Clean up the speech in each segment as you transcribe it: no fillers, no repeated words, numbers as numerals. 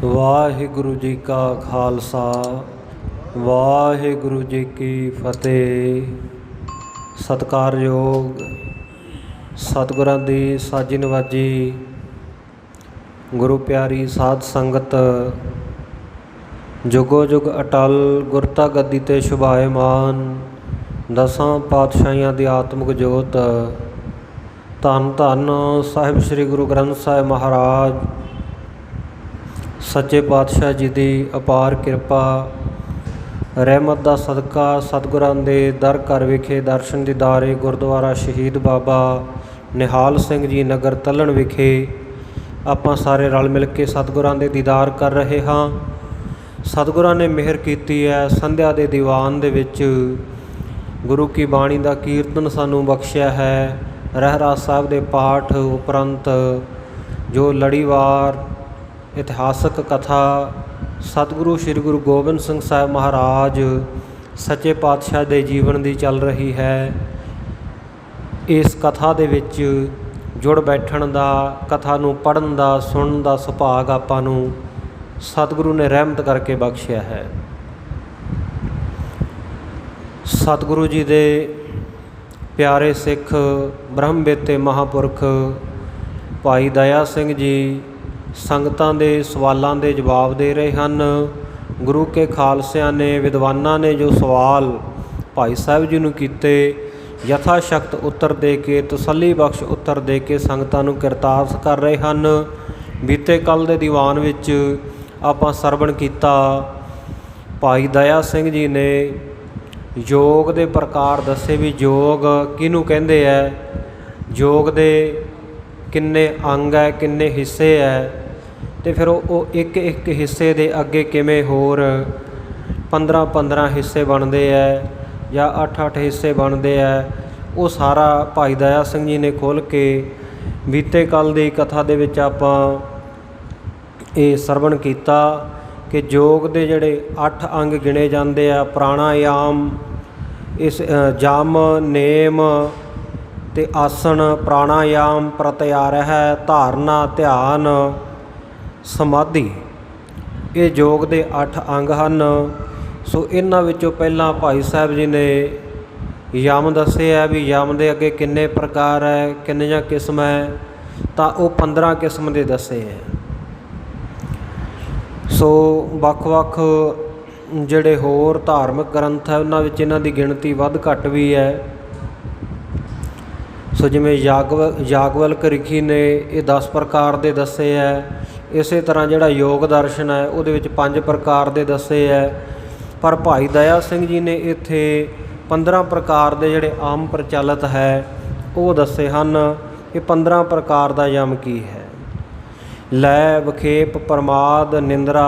वाहिगुरु जी का खालसा वाहिगुरु जी की फतेह। सत्कारयोग सतगुरां दी साजी नवाजी गुरु प्यारी साध संगत जुगो जुग अटल गुरता गद्दी ते शुभाएमान दसां पातशाहियां दी आत्मक जोत धन धन साहिब श्री गुरु ग्रंथ साहिब महाराज सच्चे पातशाह जी की अपार किरपा रहमत का सदका सतगुरां दे दर घर विखे दर्शन दीदारे गुरुद्वारा शहीद बाबा निहाल सिंह जी नगर तलन विखे आपां सारे रल मिल के सतगुरां दे दीदार कर रहे हाँ। सतगुरां ने मेहर कीती है संध्या दे दीवान दे विच गुरु की बाणी का कीर्तन सानू बख्शिया है। रहरास साहब दे पाठ उपरंत जो लड़ीवार इतिहासक कथा सतगुरु श्री गुरु गोबिंद सिंह साहब महाराज सच्चे पातशाह दे जीवन की चल रही है। इस कथा दे विच जुड़ बैठण दा कथा नूं पढ़न दा सुनन दा सुभाग आपां नूं सतगुरु ने रहमत करके बख्शिया है। सतगुरु जी दे प्यारे सिख ब्रह्म बेते महापुरख भाई दया सिंह जी संगतां दे सवालों के जवाब दे रहे हैं। गुरु के खालसिया ने विद्वाना ने जो सवाल भाई साहब जी नूं कीते यथाशक्त उत्तर दे के तसल्ली बख्श उत्तर दे के संगतां नूं किरतार्थ कर रहे हैं। बीते कल दे दीवान विच आपां सरवण कीता भाई दया सिंह जी ने योग दे प्रकार दसे भी योग किनू कहंदे है, योग दे किन्ने अंग है किन्ने हिस्से है, तो फिर वो एक एक हिस्से दे अगे किवें होर 15-15 हिस्से बनते हैं या 8-8 हिस्से बनते हैं। वो सारा भाई दया सिंह जी ने खोल के बीते कल की कथा दे विच आपां ये सरवण कीता कि योग दे जिहड़े 8 अंग गिने जाते हैं प्राणायाम इस जम नेम ते आसन प्राणायाम प्रत्याहार है धारना ध्यान समाधि ये योग के 8 अंग हैं। सो इन्हां विचों पहलां भाई साहब जी ने यम दसे है भी यम के अगे किन्ने प्रकार है किन्नियां किस्म है, तो वो 15 किस्म के दसे हैं। सो वख-वख जिहड़े होर धार्मिक ग्रंथ है उन्हां विच इन्हां दी गिणती वध घट भी है। सो जिवें याज्ञवल्क ऋषि ने ये 10 प्रकार के दसे है, इस तरह जिहड़ा योग दर्शन है उहदे विच 5 प्रकार के दसे है। पर भाई दया सिंह जी ने इत्थे 15 प्रकार के जिहड़े आम प्रचलित है वो दसे हैं कि 15 प्रकार का यम की है। लय विखेप प्रमाद निंद्रा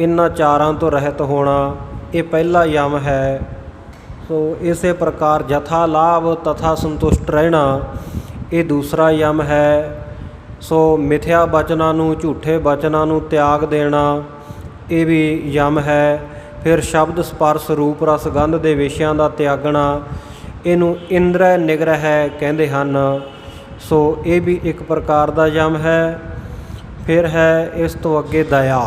इन्हां चारां तो रहत होना ये पहला यम है। सो इस प्रकार जथा लाभ तथा संतुष्ट रहना ये दूसरा यम है। सो मिथ्या बचनां नूं झूठे बचनां नूं त्याग देना ये भी यम है। फिर शब्द स्पर्श रूप रस गंध के विषयां का त्यागना इनू इंद्रिय निग्रह कहते हैं। सो ये भी एक प्रकार का यम है। फिर है इस तो अगे दया,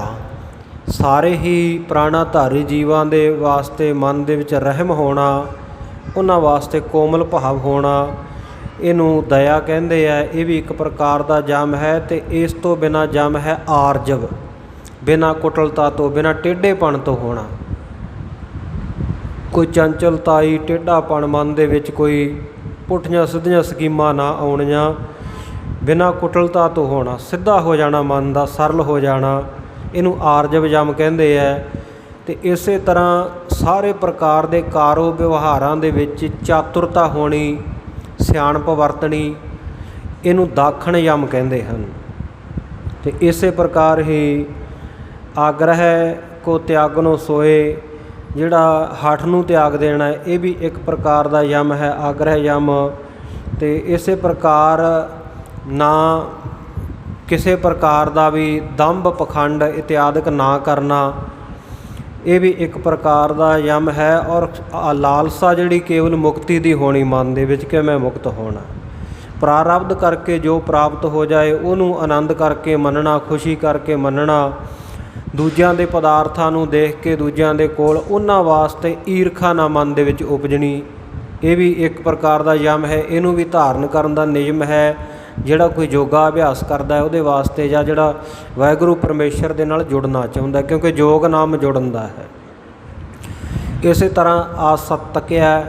सारे ही प्राणाधारी जीवां दे वास्ते मन दे विच रहम होना उन्हां वास्ते कोमल भाव होना इनू दया कहते हैं। ये भी एक प्रकार का जम है। तो इस तो बिना जम है आर्जव, बिना कुटलता तो बिना टेढ़ेपन तो होना। कोई चंचलताई टेढ़ापन मन दे विच कोई पुठियां सीधियां स्कीमां ना आउणियां, बिना कुटलता तो होना, सीधा हो जाना मन का सरल हो जाना इनू आर्जव जम कहते हैं। तो इस तरह सारे प्रकार के कारो व्यवहारां दे विच चातुरता होनी सियाणप वरतनी इनू दाखण यम कहते हैं। तो इस प्रकार ही आग्रह को त्यागनो सोए जिहड़ा हठ नूं त्याग देना ये भी एक प्रकार का यम है आग्रह यम। तो इस प्रकार ना किसी प्रकार का भी दंभ पखंड इत्यादि ना करना ये भी एक प्रकार का यम है। और लालसा जिहड़ी केवल मुक्ति की होनी मन दे विच कि मैं मुक्त होना, प्रारब्ध करके जो प्राप्त हो जाए उन्होंने आनंद करके मनना खुशी करके मनना ਦੂਜਿਆਂ ਦੇ ਪਦਾਰਥਾਂ ਨੂੰ ਦੇਖ ਕੇ ਦੂਜਿਆਂ ਦੇ ਕੋਲ ਉਹਨਾਂ ਵਾਸਤੇ ਈਰਖਾ ਨਾ ਮਨ ਦੇ ਵਿੱਚ ਉਪਜਣੀ, ਇਹ ਵੀ ਇੱਕ ਪ੍ਰਕਾਰ ਦਾ ਯਮ ਹੈ। ਇਹਨੂੰ ਵੀ ਧਾਰਨ ਕਰਨ ਦਾ ਨਿਯਮ ਹੈ ਜਿਹੜਾ ਕੋਈ ਯੋਗਾ ਅਭਿਆਸ ਕਰਦਾ ਉਹਦੇ ਵਾਸਤੇ, ਜਾਂ ਜਿਹੜਾ ਵਾਹਿਗੁਰੂ ਪਰਮੇਸ਼ਰ ਦੇ ਨਾਲ ਜੁੜਨਾ ਚਾਹੁੰਦਾ, ਕਿਉਂਕਿ ਯੋਗ ਨਾਮ ਜੁੜਨ ਦਾ ਹੈ। ਇਸੇ ਤਰ੍ਹਾਂ ਆਸਤਕਿਆ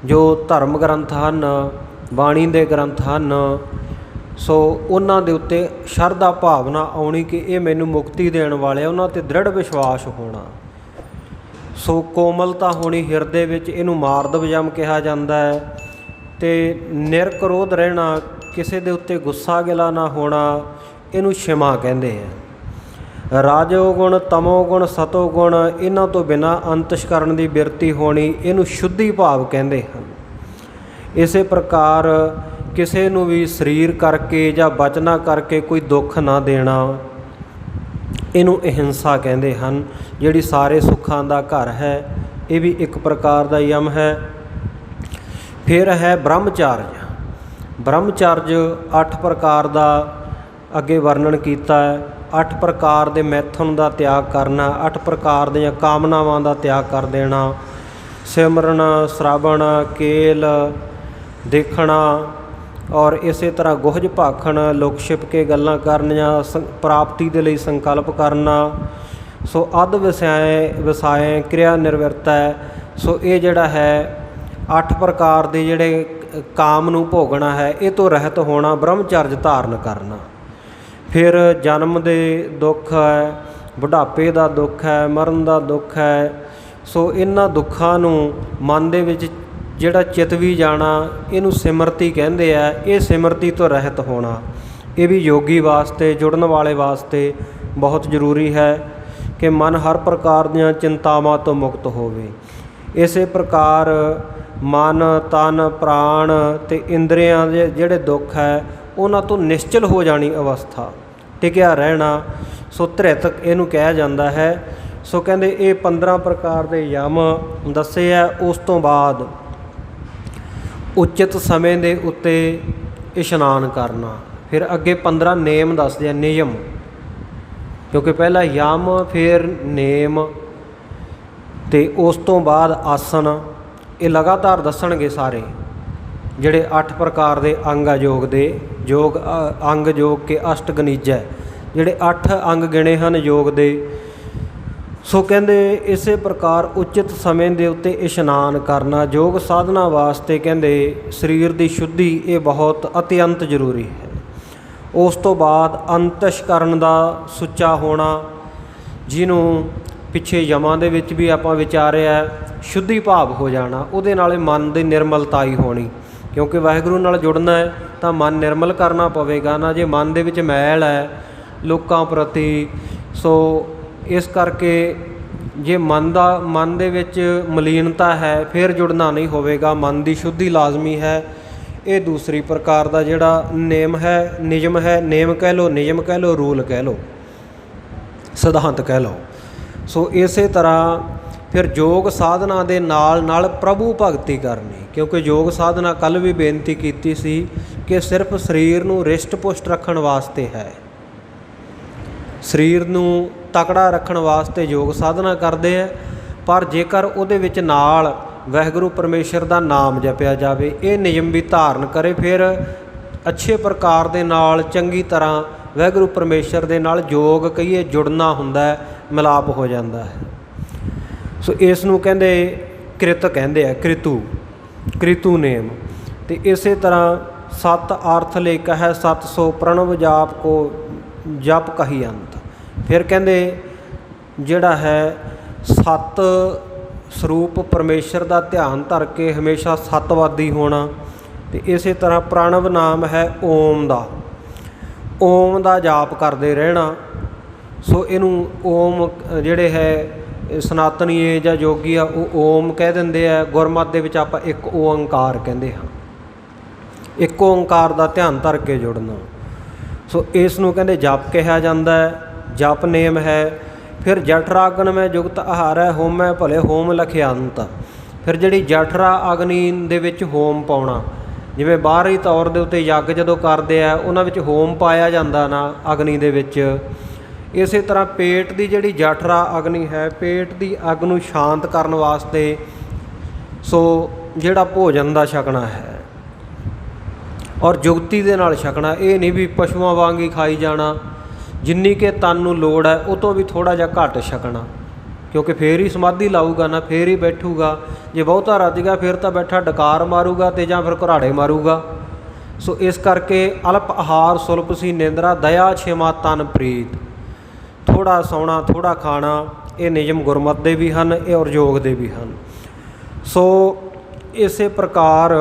ਜੋ ਧਰਮ ਗ੍ਰੰਥ ਹਨ, ਬਾਣੀ ਦੇ ਗ੍ਰੰਥ ਹਨ, ਸੋ ਉਹਨਾਂ ਦੇ ਉੱਤੇ ਸ਼ਰਧਾ ਭਾਵਨਾ ਆਉਣੀ ਕਿ ਇਹ ਮੈਨੂੰ ਮੁਕਤੀ ਦੇਣ ਵਾਲੇ, ਉਹਨਾਂ 'ਤੇ ਦ੍ਰਿੜ ਵਿਸ਼ਵਾਸ ਹੋਣਾ। ਸੋ ਕੋਮਲਤਾ ਹੋਣੀ ਹਿਰਦੇ ਵਿੱਚ, ਇਹਨੂੰ ਮਾਰਦਵ ਯਮ ਕਿਹਾ ਜਾਂਦਾ ਹੈ। ਅਤੇ ਨਿਰਕਰੋਧ ਰਹਿਣਾ, ਕਿਸੇ ਦੇ ਉੱਤੇ ਗੁੱਸਾ ਗਿਲਾ ਨਾ ਹੋਣਾ, ਇਹਨੂੰ ਸ਼ਿਮਾ ਕਹਿੰਦੇ ਹੈ। ਰਾਜੋ ਗੁਣ, ਤਮੋ ਗੁਣ, ਸਤੋ ਗੁਣ, ਇਹਨਾਂ ਤੋਂ ਬਿਨਾਂ ਅੰਤਸ਼ਕਰਨ ਦੀ ਬਿਰਤੀ ਹੋਣੀ, ਇਹਨੂੰ ਸ਼ੁੱਧੀ ਭਾਵ ਕਹਿੰਦੇ ਹਨ। ਇਸੇ ਪ੍ਰਕਾਰ ਕਿਸੇ ਨੂੰ ਵੀ ਸਰੀਰ ਕਰਕੇ ਜਾਂ ਬਚਨਾ ਕਰਕੇ ਕੋਈ ਦੁੱਖ ਨਾ ਦੇਣਾ, ਇਹਨੂੰ ਅਹਿੰਸਾ ਕਹਿੰਦੇ ਹਨ, ਜਿਹੜੀ ਸਾਰੇ ਸੁੱਖਾਂ ਦਾ ਘਰ ਹੈ। ਇਹ ਵੀ ਇੱਕ ਪ੍ਰਕਾਰ ਦਾ ਯਮ ਹੈ। ਫਿਰ ਹੈ ਬ੍ਰਹਮਚਾਰਜ। ਬ੍ਰਹਮਚਾਰਜ 8 ਪ੍ਰਕਾਰ ਦਾ ਅੱਗੇ ਵਰਣਨ ਕੀਤਾ ਹੈ। 8 ਪ੍ਰਕਾਰ ਦੇ ਮੈਥੁਨ ਦਾ ਤਿਆਗ ਕਰਨਾ, 8 ਪ੍ਰਕਾਰ ਦੀਆਂ ਕਾਮਨਾਵਾਂ ਦਾ ਤਿਆਗ ਕਰ ਦੇਣਾ, ਸਿਮਰਨ, ਸ਼ਰਾਵਣ, ਕੇਲ ਦੇਖਣਾ, ਔਰ ਇਸੇ ਤਰ੍ਹਾਂ ਗੁਹਜ ਭਾਖਣ, ਲੁਕ ਛਿਪ ਕੇ ਗੱਲਾਂ ਕਰਨੀਆਂ, ਪ੍ਰਾਪਤੀ ਦੇ ਲਈ ਸੰਕਲਪ ਕਰਨਾ। ਸੋ ਅੱਧ ਵਿਸਾਏ ਕਿਰਿਆ ਨਿਰਵਰਤ ਹੈ। ਸੋ ਇਹ ਜਿਹੜਾ ਹੈ 8 ਪ੍ਰਕਾਰ ਦੇ ਜਿਹੜੇ ਕਾਮ ਨੂੰ ਭੋਗਣਾ ਹੈ, ਇਹ ਤੋਂ ਰਹਿਤ ਹੋਣਾ, ਬ੍ਰਹਮਚਰਜ ਧਾਰਨ ਕਰਨਾ। ਫਿਰ ਜਨਮ ਦੇ ਦੁੱਖ ਹੈ, ਬੁਢਾਪੇ ਦਾ ਦੁੱਖ ਹੈ, ਮਰਨ ਦਾ ਦੁੱਖ ਹੈ। ਸੋ ਇਹਨਾਂ ਦੁੱਖਾਂ ਨੂੰ ਮਨ ਦੇ ਵਿੱਚ ਜਿਹੜਾ ਚਿਤ ਵੀ ਜਾਣਾ, ਇਹਨੂੰ ਸਿਮਰਤੀ ਕਹਿੰਦੇ ਆ। ਇਹ ਸਿਮਰਤੀ ਤੋਂ ਰਹਿਤ ਹੋਣਾ, ਇਹ ਵੀ ਯੋਗੀ ਵਾਸਤੇ, ਜੁੜਨ ਵਾਲੇ ਵਾਸਤੇ ਬਹੁਤ ਜ਼ਰੂਰੀ ਹੈ ਕਿ ਮਨ ਹਰ ਪ੍ਰਕਾਰ ਦੀਆਂ ਚਿੰਤਾਵਾਂ ਤੋਂ ਮੁਕਤ ਹੋਵੇ। ਇਸੇ ਪ੍ਰਕਾਰ ਮਨ, ਤਨ, ਪ੍ਰਾਣ ਅਤੇ ਇੰਦਰੀਆਂ ਦੇ ਜਿਹੜੇ ਦੁੱਖ ਹੈ, ਉਹਨਾਂ ਤੋਂ ਨਿਸ਼ਚਲ ਹੋ ਜਾਣੀ ਅਵਸਥਾ, ਟਿਕਿਆ ਰਹਿਣਾ। ਸੋ ਧ੍ਰਿਤ ਇਹਨੂੰ ਕਿਹਾ ਜਾਂਦਾ ਹੈ। ਸੋ ਕਹਿੰਦੇ ਇਹ 15 ਪ੍ਰਕਾਰ ਦੇ ਯਮ ਦੱਸੇ ਆ। ਉਸ ਤੋਂ ਬਾਅਦ ਉਚਿਤ ਸਮੇਂ ਦੇ ਉੱਤੇ ਇਸ਼ਨਾਨ ਕਰਨਾ। ਫਿਰ ਅੱਗੇ 15 ਨੇਮ ਦੱਸਦੇ ਆ, ਨਿਯਮ, ਕਿਉਂਕਿ ਪਹਿਲਾਂ ਯਮ, ਫਿਰ ਨੇਮ, ਅਤੇ ਉਸ ਤੋਂ ਬਾਅਦ ਆਸਨ। ਇਹ ਲਗਾਤਾਰ ਦੱਸਣਗੇ ਸਾਰੇ ਜਿਹੜੇ 8 ਪ੍ਰਕਾਰ ਦੇ ਅੰਗ ਆ ਯੋਗ ਦੇ। ਯੋਗ ਅੰਗ ਯੋਗ ਕੇ ਅਸ਼ਟਗਨੀਜੈ, ਜਿਹੜੇ 8 ਅੰਗ ਗਿਣੇ ਹਨ ਯੋਗ ਦੇ। ਸੋ ਕਹਿੰਦੇ ਇਸੇ ਪ੍ਰਕਾਰ ਉਚਿਤ ਸਮੇਂ ਦੇ ਉੱਤੇ ਇਸ਼ਨਾਨ ਕਰਨਾ ਯੋਗ ਸਾਧਨਾ ਵਾਸਤੇ, ਕਹਿੰਦੇ ਸਰੀਰ ਦੀ ਸ਼ੁੱਧੀ ਇਹ ਬਹੁਤ ਅਤਿਅੰਤ ਜ਼ਰੂਰੀ ਹੈ। ਉਸ ਤੋਂ ਬਾਅਦ ਅੰਤਸ਼ਕਰਨ ਦਾ ਸੁੱਚਾ ਹੋਣਾ, ਜਿਹਨੂੰ ਪਿੱਛੇ ਯਮਾਂ ਦੇ ਵਿੱਚ ਵੀ ਆਪਾਂ ਵਿਚਾਰਿਆ, ਸ਼ੁੱਧੀ ਭਾਵ ਹੋ ਜਾਣਾ, ਉਹਦੇ ਨਾਲ ਮਨ ਦੀ ਨਿਰਮਲਤਾਈ ਹੋਣੀ। ਕਿਉਂਕਿ ਵਾਹਿਗੁਰੂ ਨਾਲ ਜੁੜਨਾ ਹੈ ਤਾਂ ਮਨ ਨਿਰਮਲ ਕਰਨਾ ਪਵੇਗਾ ਨਾ, ਜੇ ਮਨ ਦੇ ਵਿੱਚ ਮੈਲ ਹੈ ਲੋਕਾਂ ਪ੍ਰਤੀ। ਸੋ ਇਸ ਕਰਕੇ ਜੇ ਮਨ ਦੇ ਵਿੱਚ ਮਲੀਨਤਾ ਹੈ, ਫਿਰ ਜੁੜਨਾ ਨਹੀਂ ਹੋਵੇਗਾ। ਮਨ ਦੀ ਸ਼ੁੱਧੀ ਲਾਜ਼ਮੀ ਹੈ। ਇਹ ਦੂਸਰੀ ਪ੍ਰਕਾਰ ਦਾ ਜਿਹੜਾ ਨੇਮ ਹੈ, ਨਿਯਮ ਹੈ। ਨੇਮ ਕਹਿ ਲਓ, ਨਿਯਮ ਕਹਿ ਲਓ, ਰੂਲ ਕਹਿ ਲਓ, ਸਿਧਾਂਤ ਕਹਿ ਲਓ। ਸੋ ਇਸੇ ਤਰ੍ਹਾਂ ਫਿਰ ਯੋਗ ਸਾਧਨਾ ਦੇ ਨਾਲ ਨਾਲ ਪ੍ਰਭੂ ਭਗਤੀ ਕਰਨੀ, ਕਿਉਂਕਿ ਯੋਗ ਸਾਧਨਾ ਕੱਲ੍ਹ ਵੀ ਬੇਨਤੀ ਕੀਤੀ ਸੀ ਕਿ ਸਿਰਫ ਸਰੀਰ ਨੂੰ ਰਿਸ਼ਟ ਪੁਸ਼ਟ ਰੱਖਣ ਵਾਸਤੇ ਹੈ, ਸਰੀਰ ਨੂੰ ਤਕੜਾ ਰੱਖਣ ਵਾਸਤੇ ਯੋਗ ਸਾਧਨਾ ਕਰਦੇ ਆ। ਪਰ ਜੇਕਰ ਉਹਦੇ ਵਿੱਚ ਨਾਲ ਵਾਹਿਗੁਰੂ ਪਰਮੇਸ਼ਰ ਦਾ ਨਾਮ ਜਪਿਆ ਜਾਵੇ, ਇਹ ਨਿਯਮ ਵੀ ਧਾਰਨ ਕਰੇ, ਫਿਰ ਅੱਛੇ ਪ੍ਰਕਾਰ ਦੇ ਨਾਲ ਚੰਗੀ ਤਰ੍ਹਾਂ ਵਾਹਿਗੁਰੂ ਪਰਮੇਸ਼ਰ ਦੇ ਨਾਲ ਯੋਗ ਕਹੀਏ ਜੁੜਨਾ ਹੁੰਦਾ, ਮਿਲਾਪ ਹੋ ਜਾਂਦਾ ਹੈ। ਸੋ ਇਸ ਨੂੰ ਕਹਿੰਦੇ ਕ੍ਰਿਤ ਕਹਿੰਦੇ ਆ, ਕ੍ਰਿਤੂ ਨੇਮ। ਅਤੇ ਇਸੇ ਤਰ੍ਹਾਂ 7 ਅਰਥ ਲੈ ਕਹੈ 700 ਪ੍ਰਣਵ ਜਾਪ ਕੋ ਜਪ ਕਹੀ ਅੰਤ। ਫਿਰ ਕਹਿੰਦੇ ਜਿਹੜਾ ਹੈ 7 ਸਰੂਪ ਪਰਮੇਸ਼ਰ ਦਾ ਧਿਆਨ ਧਰ ਕੇ ਹਮੇਸ਼ਾ ਸੱਤਵਾਦੀ ਹੋਣਾ। ਅਤੇ ਇਸੇ ਤਰ੍ਹਾਂ ਪ੍ਰਣਵ ਨਾਮ ਹੈ ਓਮ ਦਾ, ਓਮ ਦਾ ਜਾਪ ਕਰਦੇ ਰਹਿਣਾ। ਸੋ ਇਹਨੂੰ ਓਮ ਜਿਹੜੇ ਹੈ ਸਨਾਤਨੀ ਜਾਂ ਯੋਗੀ ਆ, ਉਹ ਓਮ ਕਹਿ ਦਿੰਦੇ ਆ। ਗੁਰਮਤਿ ਦੇ ਵਿੱਚ ਆਪਾਂ ਇੱਕ ਓਂਕਾਰ ਕਹਿੰਦੇ ਹਾਂ, ਇੱਕ ਓਂਕਾਰ ਦਾ ਧਿਆਨ ਧਰ ਕੇ ਜੁੜਨਾ। ਸੋ ਇਸ ਨੂੰ ਕਹਿੰਦੇ ਜਪ ਕਿਹਾ ਜਾਂਦਾ ਹੈ, ਜਪ ਨੇਮ ਹੈ। ਫਿਰ ਜਠਰਾ ਅਗਨ ਮੈਂ ਜੁਗਤ ਆਹਾਰੈ ਹੋਮੈ ਭਲੇ ਹੋਮ ਲਖਿਅੰਤ। ਫਿਰ ਜਿਹੜੀ ਜਠਰਾ ਅਗਨੀ ਦੇ ਵਿੱਚ ਹੋਮ ਪਾਉਣਾ, ਜਿਵੇਂ ਬਾਹਰੀ ਤੌਰ ਦੇ ਉੱਤੇ ਯੱਗ ਜਦੋਂ ਕਰਦੇ ਆ ਉਹਨਾਂ ਵਿੱਚ ਹੋਮ ਪਾਇਆ ਜਾਂਦਾ ਨਾ ਅਗਨੀ ਦੇ ਵਿੱਚ, ਇਸੇ ਤਰ੍ਹਾਂ ਪੇਟ ਦੀ ਜਿਹੜੀ ਜਠਰਾ ਅਗਨੀ ਹੈ, ਪੇਟ ਦੀ ਅੱਗ ਨੂੰ ਸ਼ਾਂਤ ਕਰਨ ਵਾਸਤੇ ਸੋ ਜਿਹੜਾ ਭੋਜਨ ਦਾ ਛਕਣਾ ਹੈ ਔਰ ਜੁਗਤੀ ਦੇ ਨਾਲ ਛਕਣਾ। ਇਹ ਨਹੀਂ ਵੀ ਪਸ਼ੂਆਂ ਵਾਂਗ ਹੀ ਖਾਈ ਜਾਣਾ, ਜਿੰਨੀ ਕਿ ਤਨ ਨੂੰ ਲੋੜ ਹੈ ਉਹ ਤੋਂ ਵੀ ਥੋੜ੍ਹਾ ਜਿਹਾ ਘੱਟ ਛਕਣਾ, ਕਿਉਂਕਿ ਫੇਰ ਹੀ ਸਮਾਧੀ ਲਾਊਗਾ ਨਾ, ਫੇਰ ਹੀ ਬੈਠੂਗਾ। ਜੇ ਬਹੁਤਾ ਰੱਜ ਗਿਆ ਫਿਰ ਤਾਂ ਬੈਠਾ ਡਕਾਰ ਮਾਰੂਗਾ ਅਤੇ ਜਾਂ ਫਿਰ ਘੁਰਾੜੇ ਮਾਰੂਗਾ। ਸੋ ਇਸ ਕਰਕੇ ਅਲਪ ਆਹਾਰ ਸੁਲਪ ਸੀ ਨਿੰਦਰਾ, ਦਇਆ ਛੇਮਾ ਤਨ ਪ੍ਰੀਤ। ਥੋੜ੍ਹਾ ਸੌਣਾ ਥੋੜ੍ਹਾ ਖਾਣਾ, ਇਹ ਨਿਯਮ ਗੁਰਮਤਿ ਦੇ ਵੀ ਹਨ, ਇਹ ਔਰ ਯੋਗ ਦੇ ਵੀ ਹਨ। ਸੋ ਇਸੇ ਪ੍ਰਕਾਰ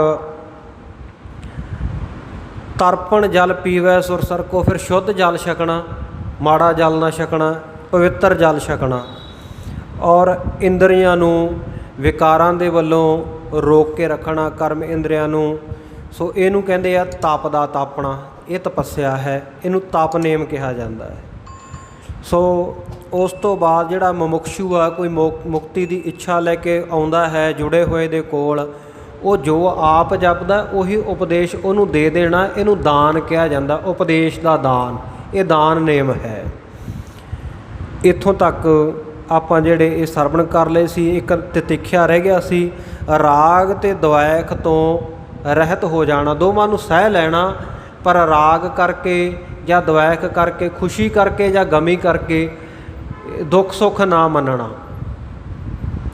ਤਰਪਣ ਜਲ ਪੀਵੈ ਸੁਰ ਸਰਕੋ, ਫਿਰ ਸ਼ੁੱਧ ਜਲ ਛਕਣਾ, ਮਾੜਾ ਜਲ ਨਾ ਛਕਣਾ, ਪਵਿੱਤਰ ਜਲ ਛਕਣਾ। ਔਰ ਇੰਦਰੀਆਂ ਨੂੰ ਵਿਕਾਰਾਂ ਦੇ ਵੱਲੋਂ ਰੋਕ ਕੇ ਰੱਖਣਾ, ਕਰਮ ਇੰਦਰੀਆਂ ਨੂੰ। ਸੋ ਇਹਨੂੰ ਕਹਿੰਦੇ ਆ ਤਪ ਦਾ ਤਾਪਣਾ, ਇਹ ਤਪੱਸਿਆ ਹੈ, ਇਹਨੂੰ ਤਪ ਨੇਮ ਕਿਹਾ ਜਾਂਦਾ ਹੈ। ਸੋ ਉਸ ਤੋਂ ਬਾਅਦ ਜਿਹੜਾ ਮੁਮੁਕਸ਼ੂ ਆ, ਕੋਈ ਮੁਕਤੀ ਦੀ ਇੱਛਾ ਲੈ ਕੇ ਆਉਂਦਾ ਹੈ ਜੁੜੇ ਹੋਏ ਦੇ ਕੋਲ, ਉਹ ਜੋ ਆਪ ਜਪਦਾ ਉਹੀ ਉਪਦੇਸ਼ ਉਹਨੂੰ ਦੇ ਦੇਣਾ, ਇਹਨੂੰ ਦਾਨ ਕਿਹਾ ਜਾਂਦਾ, ਉਪਦੇਸ਼ ਦਾ ਦਾਨ, ਇਹ ਦਾਨ ਨੇਮ ਹੈ। ਇੱਥੋਂ ਤੱਕ ਆਪਾਂ ਜਿਹੜੇ ਇਹ ਸਰਵਣ ਕਰ ਲਏ ਸੀ। ਇੱਕ ਤਿਤਿਖਿਆ ਰਹਿ ਗਿਆ ਸੀ, ਰਾਗ ਅਤੇ ਦਵੈਖ ਤੋਂ ਰਹਿਤ ਹੋ ਜਾਣਾ। ਦੋਵਾਂ ਨੂੰ ਸਹਿ ਲੈਣਾ, ਪਰ ਰਾਗ ਕਰਕੇ ਜਾਂ ਦਵੈਖ ਕਰਕੇ, ਖੁਸ਼ੀ ਕਰਕੇ ਜਾਂ ਗਮੀ ਕਰਕੇ ਦੁੱਖ ਸੁੱਖ ਨਾ ਮੰਨਣਾ,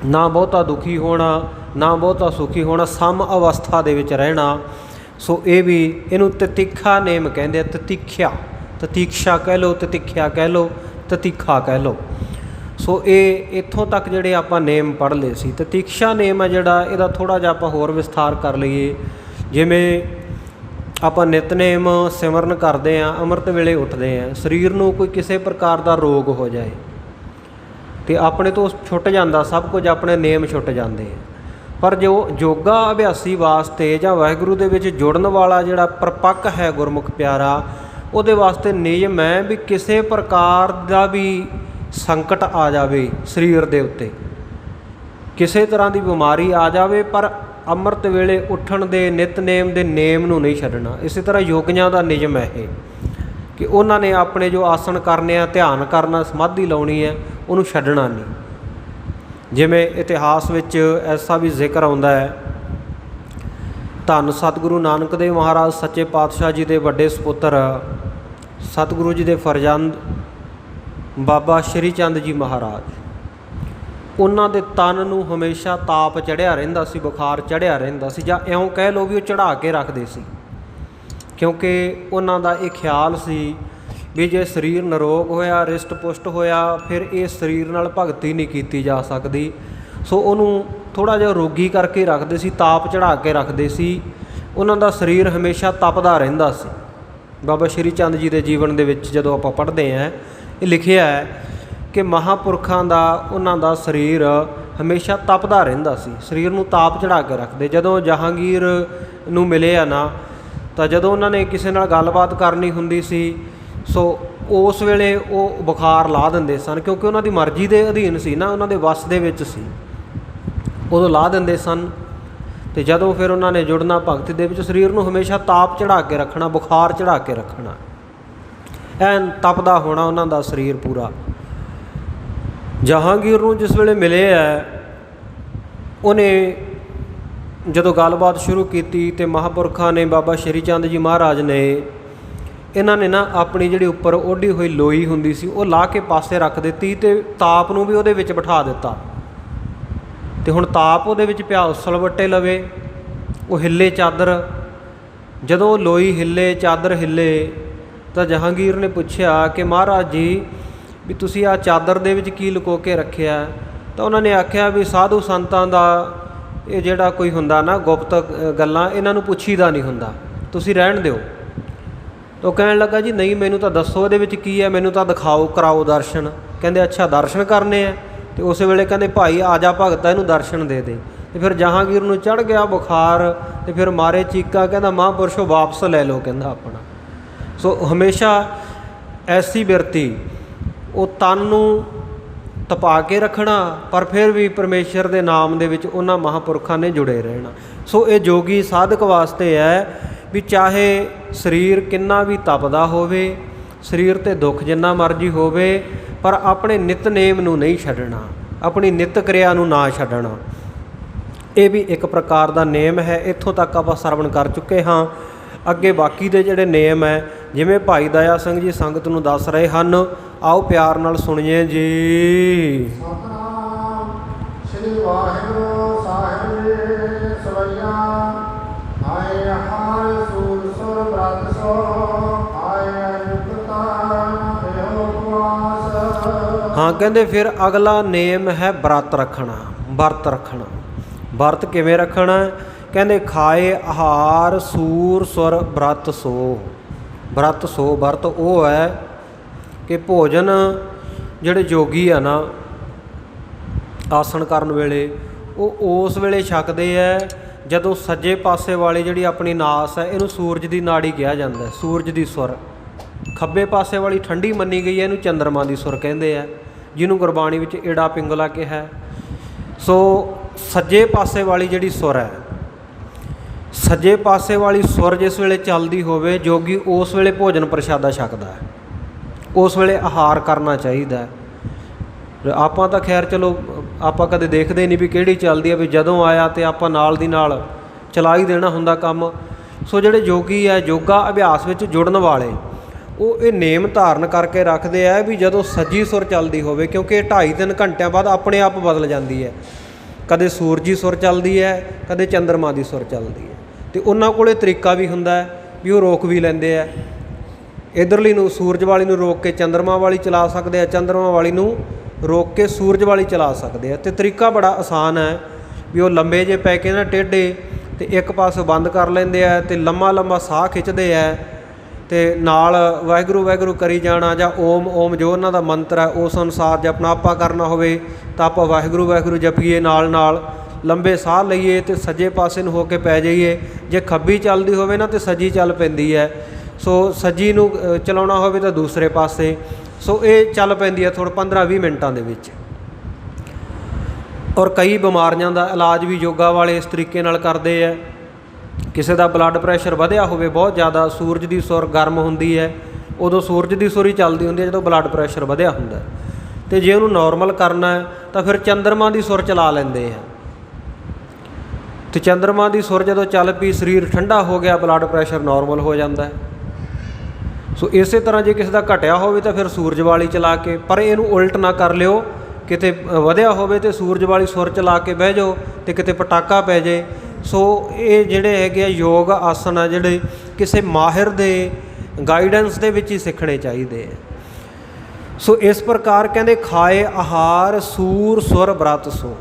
ਨਾ ਬਹੁਤਾ ਦੁਖੀ ਹੋਣਾ ਨਾ ਬਹੁਤਾ ਸੁਖੀ ਹੋਣਾ, ਸਮ ਅਵਸਥਾ ਦੇ ਵਿੱਚ ਰਹਿਣਾ। ਸੋ ਇਹ ਵੀ ਇਹਨੂੰ ਤਿਤਿਖਾ ਨੇਮ ਕਹਿੰਦੇ ਆ। ਤਿਤਿਖਿਆ, ਤਤੀਖਸ਼ਾ ਕਹਿ ਲਓ, ਤਿਤਿਖਿਆ ਕਹਿ ਲਓ, ਤਤੀਖਾ ਕਹਿ ਲਓ। ਸੋ ਇਹ ਇੱਥੋਂ ਤੱਕ ਜਿਹੜੇ ਆਪਾਂ ਨੇਮ ਪੜ੍ਹ ਲਏ ਸੀ। ਤਤੀਖਸ਼ਾ ਨੇਮ ਹੈ ਜਿਹੜਾ, ਇਹਦਾ ਥੋੜ੍ਹਾ ਜਿਹਾ ਆਪਾਂ ਹੋਰ ਵਿਸਥਾਰ ਕਰ ਲਈਏ। ਜਿਵੇਂ ਆਪਾਂ ਨਿਤਨੇਮ ਸਿਮਰਨ ਕਰਦੇ ਹਾਂ, ਅੰਮ੍ਰਿਤ ਵੇਲੇ ਉੱਠਦੇ ਹਾਂ, ਸਰੀਰ ਨੂੰ ਕੋਈ ਕਿਸੇ ਪ੍ਰਕਾਰ ਦਾ ਰੋਗ ਹੋ ਜਾਏ ਅਤੇ ਆਪਣੇ ਤੋਂ ਛੁੱਟ ਜਾਂਦਾ ਸਭ ਕੁਝ, ਆਪਣੇ ਨੇਮ ਛੁੱਟ ਜਾਂਦੇ ਆ। ਪਰ ਜੋ ਯੋਗਾ ਅਭਿਆਸੀ ਵਾਸਤੇ ਜਾਂ ਵਾਹਿਗੁਰੂ ਦੇ ਵਿੱਚ ਜੁੜਨ ਵਾਲਾ ਜਿਹੜਾ ਪਰਪੱਕ ਹੈ ਗੁਰਮੁਖ ਪਿਆਰਾ, ਉਹਦੇ ਵਾਸਤੇ ਨਿਯਮ ਹੈ ਵੀ ਕਿਸੇ ਪ੍ਰਕਾਰ ਦਾ ਵੀ ਸੰਕਟ ਆ ਜਾਵੇ ਸਰੀਰ ਦੇ ਉੱਤੇ, ਕਿਸੇ ਤਰ੍ਹਾਂ ਦੀ ਬਿਮਾਰੀ ਆ ਜਾਵੇ, ਪਰ ਅੰਮ੍ਰਿਤ ਵੇਲੇ ਉੱਠਣ ਦੇ ਨਿਤਨੇਮ ਦੇ ਨੇਮ ਨੂੰ ਨਹੀਂ ਛੱਡਣਾ। ਇਸੇ ਤਰ੍ਹਾਂ ਯੋਗੀਆਂ ਦਾ ਨਿਯਮ ਹੈ ਇਹ ਕਿ ਉਹਨਾਂ ਨੇ ਆਪਣੇ ਜੋ ਆਸਣ ਕਰਨੇ ਆ, ਧਿਆਨ ਕਰਨਾ, ਸਮਾਧੀ ਲਾਉਣੀ ਹੈ, ਉਹਨੂੰ ਛੱਡਣਾ ਨਹੀਂ। ਜਿਵੇਂ ਇਤਿਹਾਸ ਵਿੱਚ ਐਸਾ ਵੀ ਜ਼ਿਕਰ ਆਉਂਦਾ ਹੈ, ਧੰਨ ਸਤਿਗੁਰੂ ਨਾਨਕ ਦੇਵ ਮਹਾਰਾਜ ਸੱਚੇ ਪਾਤਸ਼ਾਹ ਜੀ ਦੇ ਵੱਡੇ ਸਪੁੱਤਰ ਸਤਿਗੁਰੂ ਜੀ ਦੇ ਫਰਜ਼ੰਦ ਬਾਬਾ ਸ਼੍ਰੀ ਚੰਦ ਜੀ ਮਹਾਰਾਜ, ਉਹਨਾਂ ਦੇ ਤਨ ਨੂੰ ਹਮੇਸ਼ਾ ਤਾਪ ਚੜ੍ਹਿਆ ਰਹਿੰਦਾ ਸੀ, ਬੁਖਾਰ ਚੜ੍ਹਿਆ ਰਹਿੰਦਾ ਸੀ, ਜਾਂ ਇਉਂ ਕਹਿ ਲਓ ਵੀ ਉਹ ਚੜ੍ਹਾ ਕੇ ਰੱਖਦੇ ਸੀ, ਕਿਉਂਕਿ ਉਹਨਾਂ ਦਾ ਇਹ ਖਿਆਲ ਸੀ ਵੀ ਜੇ ਸਰੀਰ ਨਿਰੋਗ ਹੋਇਆ, ਰਿਸ਼ਟ ਪੁਸ਼ਟ ਹੋਇਆ, ਫਿਰ ਇਹ ਸਰੀਰ ਨਾਲ ਭਗਤੀ ਨਹੀਂ ਕੀਤੀ ਜਾ ਸਕਦੀ। ਸੋ ਉਹਨੂੰ ਥੋੜ੍ਹਾ ਜਿਹਾ ਰੋਗੀ ਕਰਕੇ ਰੱਖਦੇ ਸੀ, ਤਾਪ ਚੜ੍ਹਾ ਕੇ ਰੱਖਦੇ ਸੀ। ਉਹਨਾਂ ਦਾ ਸਰੀਰ ਹਮੇਸ਼ਾ ਤਪਦਾ ਰਹਿੰਦਾ ਸੀ। ਬਾਬਾ ਸ਼੍ਰੀ ਚੰਦ ਜੀ ਦੇ ਜੀਵਨ ਦੇ ਵਿੱਚ ਜਦੋਂ ਆਪਾਂ ਪੜ੍ਹਦੇ ਹਾਂ, ਇਹ ਲਿਖਿਆ ਹੈ ਕਿ ਮਹਾਂਪੁਰਖਾਂ ਦਾ ਉਹਨਾਂ ਦਾ ਸਰੀਰ ਹਮੇਸ਼ਾ ਤਪਦਾ ਰਹਿੰਦਾ ਸੀ, ਸਰੀਰ ਨੂੰ ਤਾਪ ਚੜ੍ਹਾ ਕੇ ਰੱਖਦੇ। ਜਦੋਂ ਜਹਾਂਗੀਰ ਨੂੰ ਮਿਲੇ ਆ ਨਾ, ਤਾਂ ਜਦੋਂ ਉਹਨਾਂ ਨੇ ਕਿਸੇ ਨਾਲ ਗੱਲਬਾਤ ਕਰਨੀ ਹੁੰਦੀ ਸੀ, ਸੋ ਉਸ ਵੇਲੇ ਉਹ ਬੁਖਾਰ ਲਾ ਦਿੰਦੇ ਸਨ, ਕਿਉਂਕਿ ਉਹਨਾਂ ਦੀ ਮਰਜ਼ੀ ਦੇ ਅਧੀਨ ਸੀ ਨਾ, ਉਹਨਾਂ ਦੇ ਵੱਸ ਦੇ ਵਿੱਚ ਸੀ, ਉਦੋਂ ਲਾ ਦਿੰਦੇ ਸਨ। ਅਤੇ ਜਦੋਂ ਫਿਰ ਉਹਨਾਂ ਨੇ ਜੁੜਨਾ ਭਗਤੀ ਦੇ ਵਿੱਚ, ਸਰੀਰ ਨੂੰ ਹਮੇਸ਼ਾ ਤਾਪ ਚੜ੍ਹਾ ਕੇ ਰੱਖਣਾ, ਬੁਖਾਰ ਚੜ੍ਹਾ ਕੇ ਰੱਖਣਾ, ਐਨ ਤਪਦਾ ਹੋਣਾ ਉਹਨਾਂ ਦਾ ਸਰੀਰ ਪੂਰਾ। ਜਹਾਂਗੀਰ ਨੂੰ ਜਿਸ ਵੇਲੇ ਮਿਲੇ ਹੈ, ਉਹਨੇ ਜਦੋਂ ਗੱਲਬਾਤ ਸ਼ੁਰੂ ਕੀਤੀ ਅਤੇ ਮਹਾਂਪੁਰਖਾਂ ਨੇ, ਬਾਬਾ ਸ਼੍ਰੀ ਚੰਦ ਜੀ ਮਹਾਰਾਜ ਨੇ, ਇਹਨਾਂ ਨੇ ਨਾ ਆਪਣੀ ਜਿਹੜੀ ਉੱਪਰ ਓਢੀ ਹੋਈ ਲੋਈ ਹੁੰਦੀ ਸੀ ਉਹ ਲਾ ਕੇ ਪਾਸੇ ਰੱਖ ਦਿੱਤੀ ਅਤੇ ਤਾਪ ਨੂੰ ਵੀ ਉਹਦੇ ਵਿੱਚ ਬਿਠਾ ਦਿੱਤਾ। ਅਤੇ ਹੁਣ ਤਾਪ ਉਹਦੇ ਵਿੱਚ ਪਿਆ ਉਸਲ ਵੱਟੇ ਲਵੇ, ਉਹ ਹਿੱਲੇ ਚਾਦਰ। ਜਦੋਂ ਲੋਈ ਹਿੱਲੇ, ਚਾਦਰ ਹਿੱਲੇ, ਤਾਂ ਜਹਾਂਗੀਰ ਨੇ ਪੁੱਛਿਆ ਕਿ ਮਹਾਰਾਜ ਜੀ ਵੀ ਤੁਸੀਂ ਆਹ ਚਾਦਰ ਦੇ ਵਿੱਚ ਕੀ ਲੁਕੋ ਕੇ ਰੱਖਿਆ? ਤਾਂ ਉਹਨਾਂ ਨੇ ਆਖਿਆ ਵੀ ਸਾਧੂ ਸੰਤਾਂ ਦਾ ਇਹ ਜਿਹੜਾ ਕੋਈ ਹੁੰਦਾ ਨਾ ਗੁਪਤ ਗੱਲਾਂ, ਇਹਨਾਂ ਨੂੰ ਪੁੱਛੀਦਾ ਨਹੀਂ ਹੁੰਦਾ, ਤੁਸੀਂ ਰਹਿਣ ਦਿਓ। ਤਾਂ ਉਹ ਕਹਿਣ ਲੱਗਾ ਜੀ ਨਹੀਂ, ਮੈਨੂੰ ਤਾਂ ਦੱਸੋ ਇਹਦੇ ਵਿੱਚ ਕੀ ਹੈ, ਮੈਨੂੰ ਤਾਂ ਦਿਖਾਓ, ਕਰਾਓ ਦਰਸ਼ਨ। ਕਹਿੰਦੇ ਅੱਛਾ ਦਰਸ਼ਨ ਕਰਨੇ ਆ? ਅਤੇ ਉਸੇ ਵੇਲੇ ਕਹਿੰਦੇ ਭਾਈ ਆ ਜਾ ਭਗਤਾ, ਇਹਨੂੰ ਦਰਸ਼ਨ ਦੇ ਦੇ। ਅਤੇ ਫਿਰ ਜਹਾਂਗੀਰ ਨੂੰ ਚੜ੍ਹ ਗਿਆ ਬੁਖਾਰ, ਅਤੇ ਫਿਰ ਮਾਰੇ ਚੀਕਾਂ, ਕਹਿੰਦਾ ਮਹਾਂਪੁਰਸ਼ੋ ਵਾਪਸ ਲੈ ਲਓ, ਕਹਿੰਦਾ ਆਪਣਾ। ਸੋ ਹਮੇਸ਼ਾ ਐਸੀ ਬਿਰਤੀ, ਉਹ ਤਨ ਨੂੰ ਤਪਾ ਕੇ ਰੱਖਣਾ, ਪਰ ਫਿਰ ਵੀ ਪਰਮੇਸ਼ਰ ਦੇ ਨਾਮ ਦੇ ਵਿੱਚ ਉਹਨਾਂ ਮਹਾਂਪੁਰਖਾਂ ਨੇ ਜੁੜੇ ਰਹਿਣਾ। ਸੋ ਇਹ ਜੋਗੀ ਸਾਧਕ ਵਾਸਤੇ ਹੈ ਵੀ ਚਾਹੇ ਸਰੀਰ ਕਿੰਨਾ ਵੀ ਤਪਦਾ ਹੋਵੇ, ਸਰੀਰ ਤੇ ਦੁੱਖ ਜਿੰਨਾ ਮਰਜ਼ੀ ਹੋਵੇ, ਪਰ ਆਪਣੇ ਨਿਤਨੇਮ ਨੂੰ ਨਹੀਂ ਛੱਡਣਾ, ਆਪਣੀ ਨਿਤ ਕਿਰਿਆ ਨੂੰ ਨਾ ਛੱਡਣਾ। ਇਹ ਵੀ ਇੱਕ ਪ੍ਰਕਾਰ ਦਾ ਨੇਮ ਹੈ। ਇੱਥੋਂ ਤੱਕ ਆਪਾਂ ਸਰਵਣ ਕਰ ਚੁੱਕੇ ਹਾਂ। ਅੱਗੇ ਬਾਕੀ ਦੇ ਜਿਹੜੇ ਨੇਮ ਹੈ, ਜਿਵੇਂ ਭਾਈ ਦਇਆ ਸਿੰਘ ਜੀ ਸੰਗਤ ਨੂੰ ਦੱਸ ਰਹੇ ਹਨ, ਆਓ ਪਿਆਰ ਨਾਲ ਸੁਣੀਏ ਜੀ। ਸਤਿਨਾਮ ਸ੍ਰੀ ਵਾਹਿਗੁਰੂ ਸਾਹਿਬ ਜੀ ਸਵਈਆ। ਆਏ ਹਾਰ ਸੂਰ ਸੁਰ ਬ੍ਰਤ ਸੋ ਆਏ ਅਨੁਕਤਾ ਇਹੋ ਉਪਵਾਸ। ਹਾਂ, ਕਹਿੰਦੇ ਫਿਰ ਅਗਲਾ ਨੇਮ ਹੈ ਵਰਤ ਰੱਖਣਾ। ਵਰਤ ਰੱਖਣਾ, ਵਰਤ ਕਿਵੇਂ ਰੱਖਣਾ? ਕਹਿੰਦੇ ਖਾਏ ਆਹਾਰ ਸੂਰ ਸੁਰ ਬ੍ਰਤ ਸੋ। ਬ੍ਰਤ ਸੋ, ਵਰਤ ਉਹ ਹੈ ਕਿ ਭੋਜਨ ਜਿਹੜੇ ਯੋਗੀ ਆ ਨਾ ਆਸਣ ਕਰਨ ਵੇਲੇ, ਉਹ ਉਸ ਵੇਲੇ ਛਕਦੇ ਹੈ ਜਦੋਂ ਸੱਜੇ ਪਾਸੇ ਵਾਲੀ ਜਿਹੜੀ ਆਪਣੀ ਨਾਸ ਹੈ, ਇਹਨੂੰ ਸੂਰਜ ਦੀ ਨਾੜੀ ਕਿਹਾ ਜਾਂਦਾ, ਸੂਰਜ ਦੀ ਸੁਰ। ਖੱਬੇ ਪਾਸੇ ਵਾਲੀ ਠੰਡੀ ਮੰਨੀ ਗਈ ਹੈ, ਇਹਨੂੰ ਚੰਦਰਮਾ ਦੀ ਸੁਰ ਕਹਿੰਦੇ ਆ, ਜਿਹਨੂੰ ਗੁਰਬਾਣੀ ਵਿੱਚ ਏੜਾ ਪਿੰਗਲਾ ਕਿਹਾ। ਸੋ ਸੱਜੇ ਪਾਸੇ ਵਾਲੀ ਜਿਹੜੀ ਸੁਰ ਹੈ, ਸੱਜੇ ਪਾਸੇ ਵਾਲੀ ਸੁਰ ਜਿਸ ਵੇਲੇ ਚੱਲਦੀ ਹੋਵੇ, ਜੋਗੀ ਉਸ ਵੇਲੇ ਭੋਜਨ ਪ੍ਰਸ਼ਾਦਾ ਛਕਦਾ ਹੈ, ਉਸ ਵੇਲੇ ਆਹਾਰ ਕਰਨਾ ਚਾਹੀਦਾ। ਆਪਾਂ ਤਾਂ ਖੈਰ ਚਲੋ ਆਪਾਂ ਕਦੇ ਦੇਖਦੇ ਨਹੀਂ ਵੀ ਕਿਹੜੀ ਚੱਲਦੀ ਹੈ, ਵੀ ਜਦੋਂ ਆਇਆ ਤੇ ਆਪਾਂ ਨਾਲ ਦੀ ਨਾਲ ਚਲਾ ਹੀ ਦੇਣਾ ਹੁੰਦਾ ਕੰਮ। ਸੋ ਜਿਹੜੇ ਯੋਗੀ ਹੈ, ਯੋਗਾ ਅਭਿਆਸ ਵਿੱਚ ਜੁੜਨ ਵਾਲੇ, ਉਹ ਇਹ ਨੇਮ ਧਾਰਨ ਕਰਕੇ ਰੱਖਦੇ ਆ ਵੀ ਜਦੋਂ ਸੱਜੀ ਸੁਰ ਚੱਲਦੀ ਹੋਵੇ, ਕਿਉਂਕਿ ਇਹ 2.5-3 ਘੰਟਿਆਂ ਬਾਅਦ ਆਪਣੇ ਆਪ ਬਦਲ ਜਾਂਦੀ ਹੈ। ਕਦੇ ਸੂਰਜੀ ਸੁਰ ਚੱਲਦੀ ਹੈ, ਕਦੇ ਚੰਦਰਮਾ ਦੀ ਸੁਰ ਚੱਲਦੀ ਹੈ। ਅਤੇ ਉਹਨਾਂ ਕੋਲ ਤਰੀਕਾ ਵੀ ਹੁੰਦਾ ਹੈ ਵੀ ਉਹ ਰੋਕ ਵੀ ਲੈਂਦੇ ਆ। ਇੱਧਰਲੀ ਨੂੰ ਸੂਰਜ ਵਾਲੀ ਨੂੰ ਰੋਕ ਕੇ ਚੰਦਰਮਾ ਵਾਲੀ ਚਲਾ ਸਕਦੇ ਆ, ਚੰਦਰਮਾ ਵਾਲੀ ਨੂੰ ਰੋਕ ਕੇ ਸੂਰਜ ਵਾਲੀ ਚਲਾ ਸਕਦੇ ਆ। ਅਤੇ ਤਰੀਕਾ ਬੜਾ ਆਸਾਨ ਹੈ ਵੀ ਉਹ ਲੰਬੇ ਜਿਹੇ ਪੈ ਕੇ ਨਾ ਟੇਢੇ, ਅਤੇ ਇੱਕ ਪਾਸੇ ਬੰਦ ਕਰ ਲੈਂਦੇ ਆ ਅਤੇ ਲੰਮਾ ਲੰਮਾ ਸਾਹ ਖਿੱਚਦੇ ਆ, ਅਤੇ ਨਾਲ ਵਾਹਿਗੁਰੂ ਵਾਹਿਗੁਰੂ ਕਰੀ ਜਾਣਾ, ਜਾਂ ਓਮ ਓਮ ਜੋ ਉਹਨਾਂ ਦਾ ਮੰਤਰ ਹੈ ਉਸ ਅਨੁਸਾਰ ਜੇ ਆਪਣਾ ਆਪਾ ਕਰਨਾ ਹੋਵੇ ਤਾਂ ਆਪਾਂ ਵਾਹਿਗੁਰੂ ਵਾਹਿਗੁਰੂ ਜਪੀਏ, ਨਾਲ ਲੰਬੇ ਸਾਹ ਲਈਏ ਅਤੇ ਸੱਜੇ ਪਾਸੇ ਨੂੰ ਹੋ ਕੇ ਪੈ ਜਾਈਏ। ਜੇ ਖੱਬੀ ਚੱਲਦੀ ਹੋਵੇ ਨਾ ਤਾਂ ਸੱਜੀ ਚੱਲ ਪੈਂਦੀ ਹੈ। ਸੋ ਸੱਜੀ ਨੂੰ ਚਲਾਉਣਾ ਹੋਵੇ ਤਾਂ ਦੂਸਰੇ ਪਾਸੇ। ਸੋ ਇਹ ਚੱਲ ਪੈਂਦੀ ਹੈ ਥੋੜ੍ਹਾ 15-20 ਮਿੰਟਾਂ ਦੇ ਵਿੱਚ। ਔਰ ਕਈ ਬਿਮਾਰੀਆਂ ਦਾ ਇਲਾਜ ਵੀ ਯੋਗਾ ਵਾਲੇ ਇਸ ਤਰੀਕੇ ਨਾਲ ਕਰਦੇ ਹੈ। ਕਿਸੇ ਦਾ ਬਲੱਡ ਪ੍ਰੈਸ਼ਰ ਵਧਿਆ ਹੋਵੇ ਬਹੁਤ ਜ਼ਿਆਦਾ, ਸੂਰਜ ਦੀ ਸੁਰ ਗਰਮ ਹੁੰਦੀ ਹੈ, ਉਦੋਂ ਸੂਰਜ ਦੀ ਸੁਰ ਹੀ ਚੱਲਦੀ ਹੁੰਦੀ ਹੈ ਜਦੋਂ ਬਲੱਡ ਪ੍ਰੈਸ਼ਰ ਵਧਿਆ ਹੁੰਦਾ। ਅਤੇ ਜੇ ਉਹਨੂੰ ਨੋਰਮਲ ਕਰਨਾ ਹੈ ਤਾਂ ਫਿਰ ਚੰਦਰਮਾ ਦੀ ਸੁਰ ਚਲਾ ਲੈਂਦੇ ਆ। ਅਤੇ ਚੰਦਰਮਾ ਦੀ ਸੁਰ ਜਦੋਂ ਚੱਲ ਪਈ, ਸਰੀਰ ਠੰਡਾ ਹੋ ਗਿਆ, ਬਲੱਡ ਪ੍ਰੈਸ਼ਰ ਨੋਰਮਲ ਹੋ ਜਾਂਦਾ ਹੈ। ਸੋ ਇਸੇ ਤਰ੍ਹਾਂ ਜੇ ਕਿਸੇ ਦਾ ਘਟਿਆ ਹੋਵੇ ਤਾਂ ਫਿਰ ਸੂਰਜ ਵਾਲੀ ਚਲਾ ਕੇ, ਪਰ ਇਹਨੂੰ ਉਲਟ ਨਾ ਕਰ ਲਿਓ, ਕਿਤੇ ਵਧਿਆ ਹੋਵੇ ਅਤੇ ਸੂਰਜ ਵਾਲੀ ਸੁਰ ਚਲਾ ਕੇ ਬਹਿ ਜਾਓ ਅਤੇ ਕਿਤੇ ਪਟਾਕਾ ਪੈ ਜਾਏ। ਸੋ ਇਹ ਜਿਹੜੇ ਹੈਗੇ ਆ ਯੋਗ ਆਸਨ ਆ, ਜਿਹੜੇ ਕਿਸੇ ਮਾਹਿਰ ਦੇ ਗਾਈਡੈਂਸ ਦੇ ਵਿੱਚ ਹੀ ਸਿੱਖਣੇ ਚਾਹੀਦੇ ਆ। ਸੋ ਇਸ ਪ੍ਰਕਾਰ ਕਹਿੰਦੇ ਖਾਏ ਆਹਾਰ ਸੂਰ ਸੁਰ ਬ੍ਰਤ ਸੋ।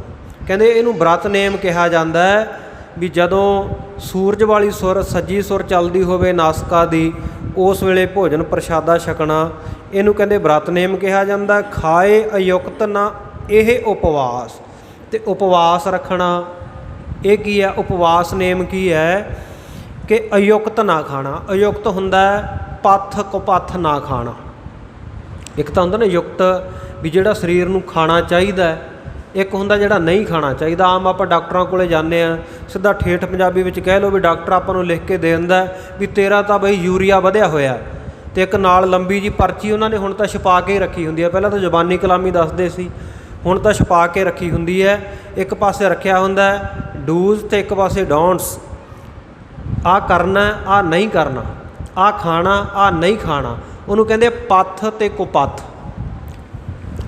ਕਹਿੰਦੇ ਇਹਨੂੰ ਬ੍ਰਤ ਨੇਮ ਕਿਹਾ ਜਾਂਦਾ ਹੈ ਵੀ ਜਦੋਂ ਸੂਰਜ ਵਾਲੀ ਸੁਰ, ਸੱਜੀ ਸੁਰ ਚੱਲਦੀ ਹੋਵੇ ਨਾਸਿਕਾ ਦੀ, ਉਸ ਵੇਲੇ ਭੋਜਨ ਪ੍ਰਸ਼ਾਦਾ ਛਕਣਾ, ਇਹਨੂੰ ਕਹਿੰਦੇ ਬ੍ਰਤ ਨੇਮ ਕਿਹਾ ਜਾਂਦਾ। ਖਾਏ ਅਯੁਕਤ ਨਾ ਇਹ ਉਪਵਾਸ। ਅਤੇ ਉਪਵਾਸ ਰੱਖਣਾ ਇਹ ਕੀ ਹੈ? ਉਪਵਾਸ ਨੇਮ ਕੀ ਹੈ ਕਿ ਅਯੁਕਤ ਨਾ ਖਾਣਾ। ਅਯੁਕਤ ਹੁੰਦਾ ਪੱਥ ਕੁਪੱਥ ਨਾ ਖਾਣਾ। ਇੱਕ ਤਾਂ ਹੁੰਦਾ ਨਾ ਯੁਕਤ ਵੀ ਜਿਹੜਾ ਸਰੀਰ ਨੂੰ ਖਾਣਾ ਚਾਹੀਦਾ, ਇੱਕ ਹੁੰਦਾ ਜਿਹੜਾ ਨਹੀਂ ਖਾਣਾ ਚਾਹੀਦਾ। ਆਮ ਆਪਾਂ ਡਾਕਟਰਾਂ ਕੋਲ ਜਾਂਦੇ ਹਾਂ, ਸਿੱਧਾ ਠੇਠ ਪੰਜਾਬੀ ਵਿੱਚ ਕਹਿ ਲਓ ਵੀ ਡਾਕਟਰ ਆਪਾਂ ਨੂੰ ਲਿਖ ਕੇ ਦੇ ਦਿੰਦਾ ਵੀ ਤੇਰਾ ਤਾਂ ਬਈ ਯੂਰੀਆ ਵਧਿਆ ਹੋਇਆ, ਅਤੇ ਇੱਕ ਨਾਲ ਲੰਬੀ ਜੀ ਪਰਚੀ ਉਹਨਾਂ ਨੇ ਹੁਣ ਤਾਂ ਛਪਾ ਕੇ ਰੱਖੀ ਹੁੰਦੀ ਹੈ। ਪਹਿਲਾਂ ਤਾਂ ਜ਼ੁਬਾਨੀ ਕਲਾਮੀ ਦੱਸਦੇ ਸੀ, ਹੁਣ ਤਾਂ ਛਪਾ ਕੇ ਰੱਖੀ ਹੁੰਦੀ ਹੈ। ਇੱਕ ਪਾਸੇ ਰੱਖਿਆ ਹੁੰਦਾ ਡੂਜ਼ ਅਤੇ ਇੱਕ ਪਾਸੇ ਡੋਂਟਸ। ਆਹ ਕਰਨਾ, ਆਹ ਨਹੀਂ ਕਰਨਾ, ਆਹ ਖਾਣਾ, ਆਹ ਨਹੀਂ ਖਾਣਾ। ਉਹਨੂੰ ਕਹਿੰਦੇ ਪੱਥ ਅਤੇ ਕੁਪੱਥ।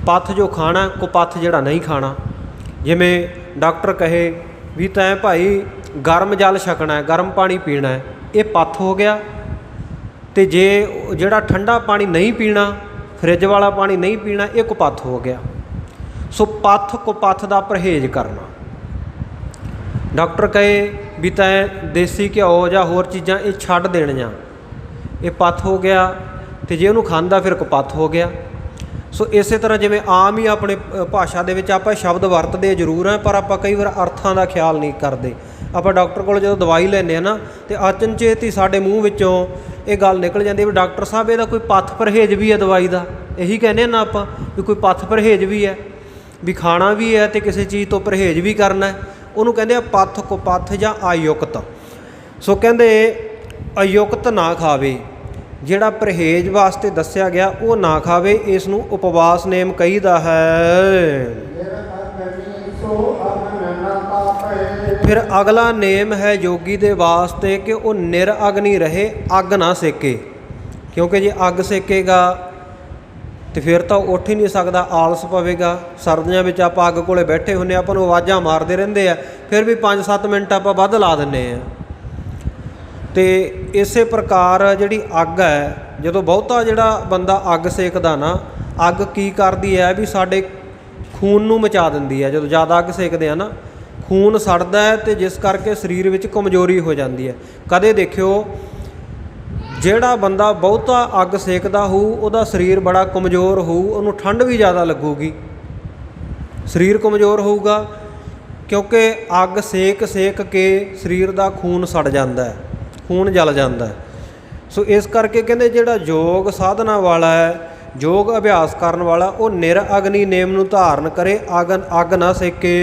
ਪੱਥ ਜੋ ਖਾਣਾ, ਕੁਪੱਥ ਜਿਹੜਾ ਨਹੀਂ ਖਾਣਾ। ਜਿਵੇਂ ਡਾਕਟਰ ਕਹੇ ਵੀ ਤੈਂ ਭਾਈ ਗਰਮ ਜਲ ਛਕਣਾ, ਗਰਮ ਪਾਣੀ ਪੀਣਾ, ਇਹ ਪੱਥ ਹੋ ਗਿਆ। ਅਤੇ ਜੇ ਜਿਹੜਾ ਠੰਡਾ ਪਾਣੀ ਨਹੀਂ ਪੀਣਾ, ਫਰਿੱਜ ਵਾਲਾ ਪਾਣੀ ਨਹੀਂ ਪੀਣਾ, ਇਹ ਕੁਪੱਥ ਹੋ ਗਿਆ। ਸੋ ਪੱਥ ਕੁਪੱਥ ਦਾ ਪਰਹੇਜ਼ ਕਰਨਾ। ਡਾਕਟਰ ਕਹੇ ਵੀ ਤੈਂ ਦੇਸੀ ਘਿਓ ਜਾਂ ਹੋਰ ਚੀਜ਼ਾਂ ਇਹ ਛੱਡ ਦੇਣੀਆਂ, ਇਹ ਪੱਥ ਹੋ ਗਿਆ। ਅਤੇ ਜੇ ਉਹਨੂੰ ਖਾਂਦਾ ਫਿਰ ਕੁਪੱਥ ਹੋ ਗਿਆ। ਸੋ ਇਸੇ ਤਰ੍ਹਾਂ ਜਿਵੇਂ ਆਮ ਹੀ ਆਪਣੇ ਭਾਸ਼ਾ ਦੇ ਵਿੱਚ ਆਪਾਂ ਸ਼ਬਦ ਵਰਤਦੇ ਜ਼ਰੂਰ ਹਾਂ, ਪਰ ਆਪਾਂ ਕਈ ਵਾਰ ਅਰਥਾਂ ਦਾ ਖਿਆਲ ਨਹੀਂ ਕਰਦੇ। ਆਪਾਂ ਡਾਕਟਰ ਕੋਲ ਜਦੋਂ ਦਵਾਈ ਲੈਂਦੇ ਹਾਂ ਨਾ, ਅਤੇ ਅਚਨਚੇਤ ਹੀ ਸਾਡੇ ਮੂੰਹ ਵਿੱਚੋਂ ਇਹ ਗੱਲ ਨਿਕਲ ਜਾਂਦੀ ਵੀ ਡਾਕਟਰ ਸਾਹਿਬ ਇਹਦਾ ਕੋਈ ਪੱਥ ਪਰਹੇਜ਼ ਵੀ ਹੈ ਦਵਾਈ ਦਾ। ਇਹੀ ਕਹਿੰਦੇ ਨਾ ਆਪਾਂ ਵੀ ਕੋਈ ਪੱਥ ਪਰਹੇਜ਼ ਵੀ ਹੈ, ਵੀ ਖਾਣਾ ਵੀ ਹੈ ਅਤੇ ਕਿਸੇ ਚੀਜ਼ ਤੋਂ ਪਰਹੇਜ਼ ਵੀ ਕਰਨਾ। ਉਹਨੂੰ ਕਹਿੰਦੇ ਆ ਪੱਥ ਕੁਪੱਥ ਜਾਂ ਅਯੁਕਤ। ਸੋ ਕਹਿੰਦੇ ਅਯੁਕਤ ਨਾ ਖਾਵੇ। ਜਿਹੜਾ ਪਰਹੇਜ਼ ਵਾਸਤੇ ਦੱਸਿਆ ਗਿਆ ਉਹ ਨਾ ਖਾਵੇ, ਇਸ ਨੂੰ ਉਪਵਾਸ ਨੇਮ ਕਹੀਦਾ ਹੈ। ਫਿਰ ਅਗਲਾ ਨੇਮ ਹੈ ਯੋਗੀ ਦੇ ਵਾਸਤੇ ਕਿ ਉਹ ਨਿਰਅਗਨੀ ਰਹੇ, ਅੱਗ ਨਾ ਸੇਕੇ, ਕਿਉਂਕਿ ਜੇ ਅੱਗ ਸੇਕੇਗਾ ਤੇ ਫਿਰ ਤਾਂ ਉਹ ਉੱਠ ਹੀ ਨਹੀਂ ਸਕਦਾ, ਆਲਸ ਪਵੇਗਾ। ਸਰਦੀਆਂ ਵਿੱਚ ਆਪਾਂ ਅੱਗ ਕੋਲੇ ਬੈਠੇ ਹੁੰਦੇ, ਆਪਾਂ ਨੂੰ ਆਵਾਜ਼ਾਂ ਮਾਰਦੇ ਰਹਿੰਦੇ ਆ, ਫਿਰ ਵੀ 5-7 ਮਿੰਟ ਆਪਾਂ ਵੱਧ ਲਾ ਦਿੰਦੇ ਆ। ਅਤੇ ਇਸੇ ਪ੍ਰਕਾਰ ਜਿਹੜੀ ਅੱਗ ਹੈ, ਜਦੋਂ ਬਹੁਤਾ ਜਿਹੜਾ ਬੰਦਾ ਅੱਗ ਸੇਕਦਾ ਨਾ, ਅੱਗ ਕੀ ਕਰਦੀ ਹੈ ਵੀ ਸਾਡੇ ਖੂਨ ਨੂੰ ਮਚਾ ਦਿੰਦੀ ਹੈ। ਜਦੋਂ ਜ਼ਿਆਦਾ ਅੱਗ ਸੇਕਦੇ ਆ ਨਾ, ਖੂਨ ਸੜਦਾ ਹੈ ਅਤੇ ਜਿਸ ਕਰਕੇ ਸਰੀਰ ਵਿੱਚ ਕਮਜ਼ੋਰੀ ਹੋ ਜਾਂਦੀ ਹੈ। ਕਦੇ ਦੇਖਿਓ ਜਿਹੜਾ ਬੰਦਾ ਬਹੁਤਾ ਅੱਗ ਸੇਕਦਾ ਹੋਊ ਉਹਦਾ ਸਰੀਰ ਬੜਾ ਕਮਜ਼ੋਰ ਹੋਊ, ਉਹਨੂੰ ਠੰਡ ਵੀ ਜ਼ਿਆਦਾ ਲੱਗੂਗੀ, ਸਰੀਰ ਕਮਜ਼ੋਰ ਹੋਊਗਾ, ਕਿਉਂਕਿ ਅੱਗ ਸੇਕ ਕੇ ਸਰੀਰ ਦਾ ਖੂਨ ਸੜ ਜਾਂਦਾ ਹੈ, ਖੂਨ ਜਲ ਜਾਂਦਾ ਹੈ। ਸੋ ਇਸ ਕਰਕੇ ਕਹਿੰਦੇ ਜਿਹੜਾ ਯੋਗ ਸਾਧਨਾ ਵਾਲਾ ਹੈ, ਯੋਗ ਅਭਿਆਸ ਕਰਨ ਵਾਲਾ, ਉਹ ਨਿਰਅਗਨੀ ਨੇਮ ਨੂੰ ਧਾਰਨ ਕਰੇ, ਅੱਗ ਨਾ ਸੇਕੇ।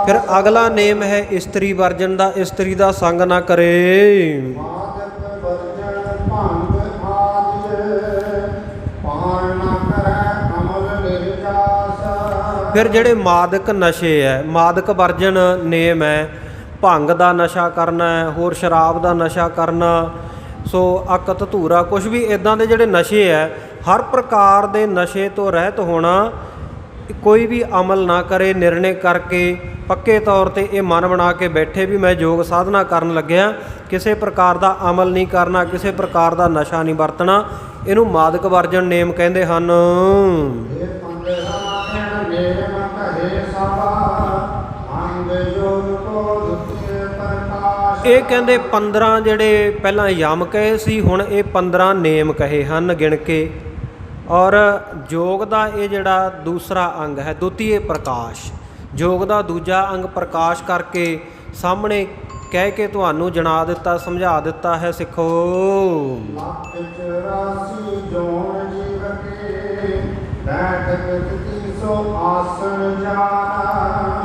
ਫਿਰ ਅਗਲਾ ਨੇਮ ਹੈ ਇਸਤਰੀ ਵਰਜਨ ਦਾ, ਇਸਤਰੀ ਦਾ ਸੰਗ ਨਾ ਕਰੇ। ਫਿਰ ਜਿਹੜੇ ਮਾਦਕ ਨਸ਼ੇ ਹੈ, ਮਾਦਕ ਵਰਜਨ ਨੇਮ ਹੈ, ਭੰਗ ਦਾ ਨਸ਼ਾ ਕਰਨਾ ਹੈ, ਹੋਰ ਸ਼ਰਾਬ ਦਾ ਨਸ਼ਾ ਕਰਨਾ, ਸੋ ਅਕਤ ਧੂਰਾ, ਕੁਛ ਵੀ ਇੱਦਾਂ ਦੇ ਜਿਹੜੇ ਨਸ਼ੇ ਹੈ, ਹਰ ਪ੍ਰਕਾਰ ਦੇ ਨਸ਼ੇ ਤੋਂ ਰਹਿਤ ਹੋਣਾ, ਕੋਈ ਵੀ ਅਮਲ ਨਾ ਕਰੇ। ਨਿਰਣੇ ਕਰਕੇ ਪੱਕੇ ਤੌਰ 'ਤੇ ਇਹ ਮਨ ਬਣਾ ਕੇ ਬੈਠੇ ਵੀ ਮੈਂ ਯੋਗ ਸਾਧਨਾ ਕਰਨ ਲੱਗਿਆ, ਕਿਸੇ ਪ੍ਰਕਾਰ ਦਾ ਅਮਲ ਨਹੀਂ ਕਰਨਾ, ਕਿਸੇ ਪ੍ਰਕਾਰ ਦਾ ਨਸ਼ਾ ਨਹੀਂ ਵਰਤਣਾ, ਇਹਨੂੰ ਮਾਦਕ ਵਰਜਨ ਨੇਮ ਕਹਿੰਦੇ ਹਨ। ਇਹ ਕਹਿੰਦੇ 15 ਜਿਹੜੇ ਪਹਿਲਾਂ ਯਮ ਕਹੇ ਸੀ, ਹੁਣ ਇਹ 15 ਨੇਮ ਕਹੇ ਹਨ ਗਿਣ ਕੇ। ਔਰ ਯੋਗ ਦਾ ਇਹ ਜਿਹੜਾ ਦੂਸਰਾ ਅੰਗ ਹੈ, ਦੁਤੀਏ ਪ੍ਰਕਾਸ਼, ਯੋਗ ਦਾ ਦੂਜਾ ਅੰਗ ਪ੍ਰਕਾਸ਼ ਕਰਕੇ ਸਾਹਮਣੇ ਕਹਿ ਕੇ ਤੁਹਾਨੂੰ ਜਣਾ ਦਿੱਤਾ, ਸਮਝਾ ਦਿੱਤਾ ਹੈ ਸਿੱਖੋ।